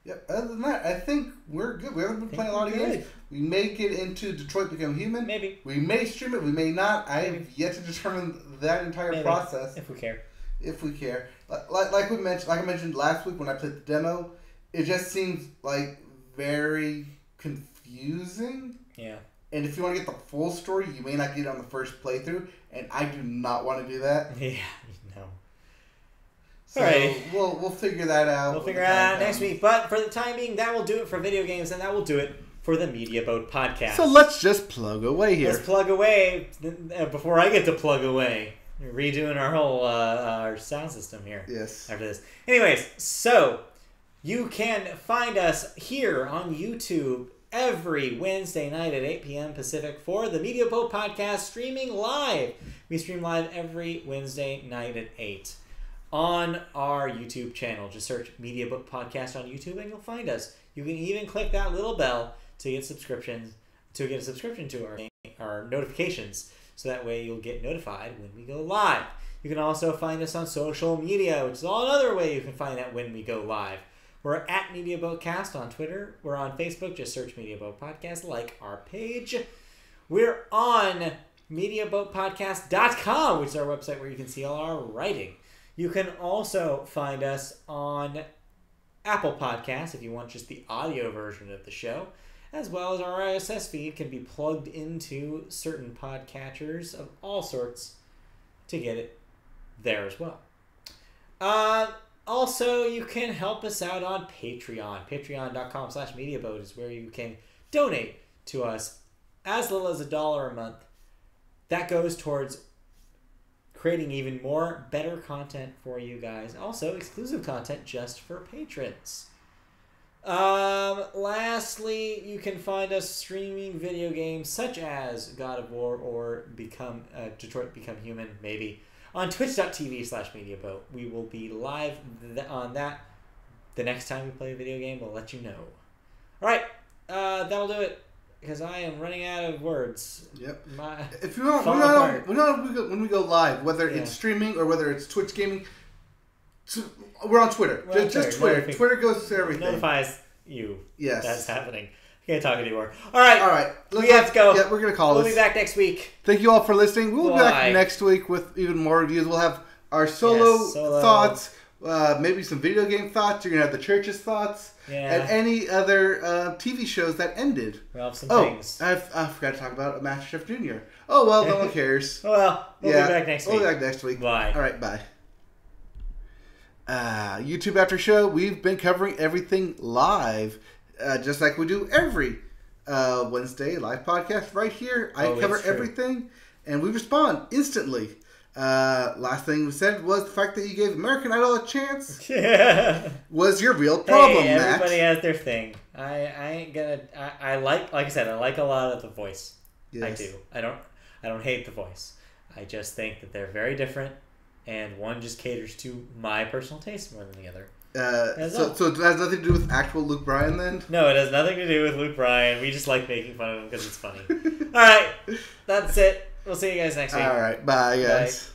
Yep. Other than that, I think we're good. We haven't been playing a lot of games. We may get into Detroit Become Human. Maybe. We may stream it. We may not. I have yet to determine that entire process. If we care. If we care. Like I mentioned last week when I played the demo, it just seems like very confusing. Yeah. And if you want to get the full story, you may not get it on the first playthrough, and I do not want to do that. Yeah, no. So Alright. We'll figure that out. We'll figure it out next week. But for the time being, that will do it for video games, and that will do it for the Media Boat Podcast. So let's just plug away here. Let's plug away. Before I get to plug away, we're redoing our whole our sound system here. Yes. After this. Anyways, so you can find us here on YouTube every Wednesday night at 8 p.m. Pacific for the Media Boat Podcast streaming live. We stream live every Wednesday night at 8 on our YouTube channel. Just search Media Boat Podcast on YouTube and you'll find us. You can even click that little bell to get a subscription to our notifications, so that way you'll get notified when we go live. You can also find us on social media, which is another way you can find out when we go live. We're at MediaBoatCast on Twitter. We're on Facebook. Just search MediaBoat Podcast, like our page. We're on MediaBoatPodcast.com, which is our website where you can see all our writing. You can also find us on Apple Podcasts if you want just the audio version of the show, as well as our RSS feed can be plugged into certain podcatchers of all sorts to get it there as well. Also, you can help us out on Patreon. Patreon.com/MediaBoat is where you can donate to us as little as $1 a month. That goes towards creating even more better content for you guys. Also, exclusive content just for patrons. Lastly, you can find us streaming video games such as God of War or Detroit Become Human, maybe, on twitch.tv/MediaBoat. We will be live on that. The next time we play a video game, we'll let you know. Alright, that'll do it, because I am running out of words. Yep. If you want, when we go live, whether Yeah. it's streaming or whether it's Twitch gaming, we're on Twitter. Just Twitter. Twitter goes to everything. Notifies you. Yes. That's happening. I can't talk anymore. Alright. Alright. We have to go. Yeah, we're going to call We'll this. be back next week. Thank you all for listening. We'll be back next week with even more reviews. We'll have our solo thoughts, maybe some video game thoughts. You're going to have the church's thoughts. Yeah. And any other TV shows that ended. We'll have some things. I forgot to talk about MasterChef Junior. Oh, well, no one cares. Well, we'll be back next week. We'll be back next week. Bye. All right, bye. YouTube After Show, we've been covering everything live, just like we do every Wednesday live podcast right here. I cover everything, and we respond instantly. Last thing we said was the fact that you gave American Idol a chance was your real problem, Hey, Matt. everybody has their thing. I ain't gonna. I like I said, I like a lot of The Voice. Yes. I do. I don't hate The Voice. I just think that they're very different, and one just caters to my personal taste more than the other. So it has nothing to do with actual Luke Bryan then? No, it has nothing to do with Luke Bryan. We just like making fun of him because it's funny. All right, that's it. We'll see you guys next week. All right, bye guys. Bye.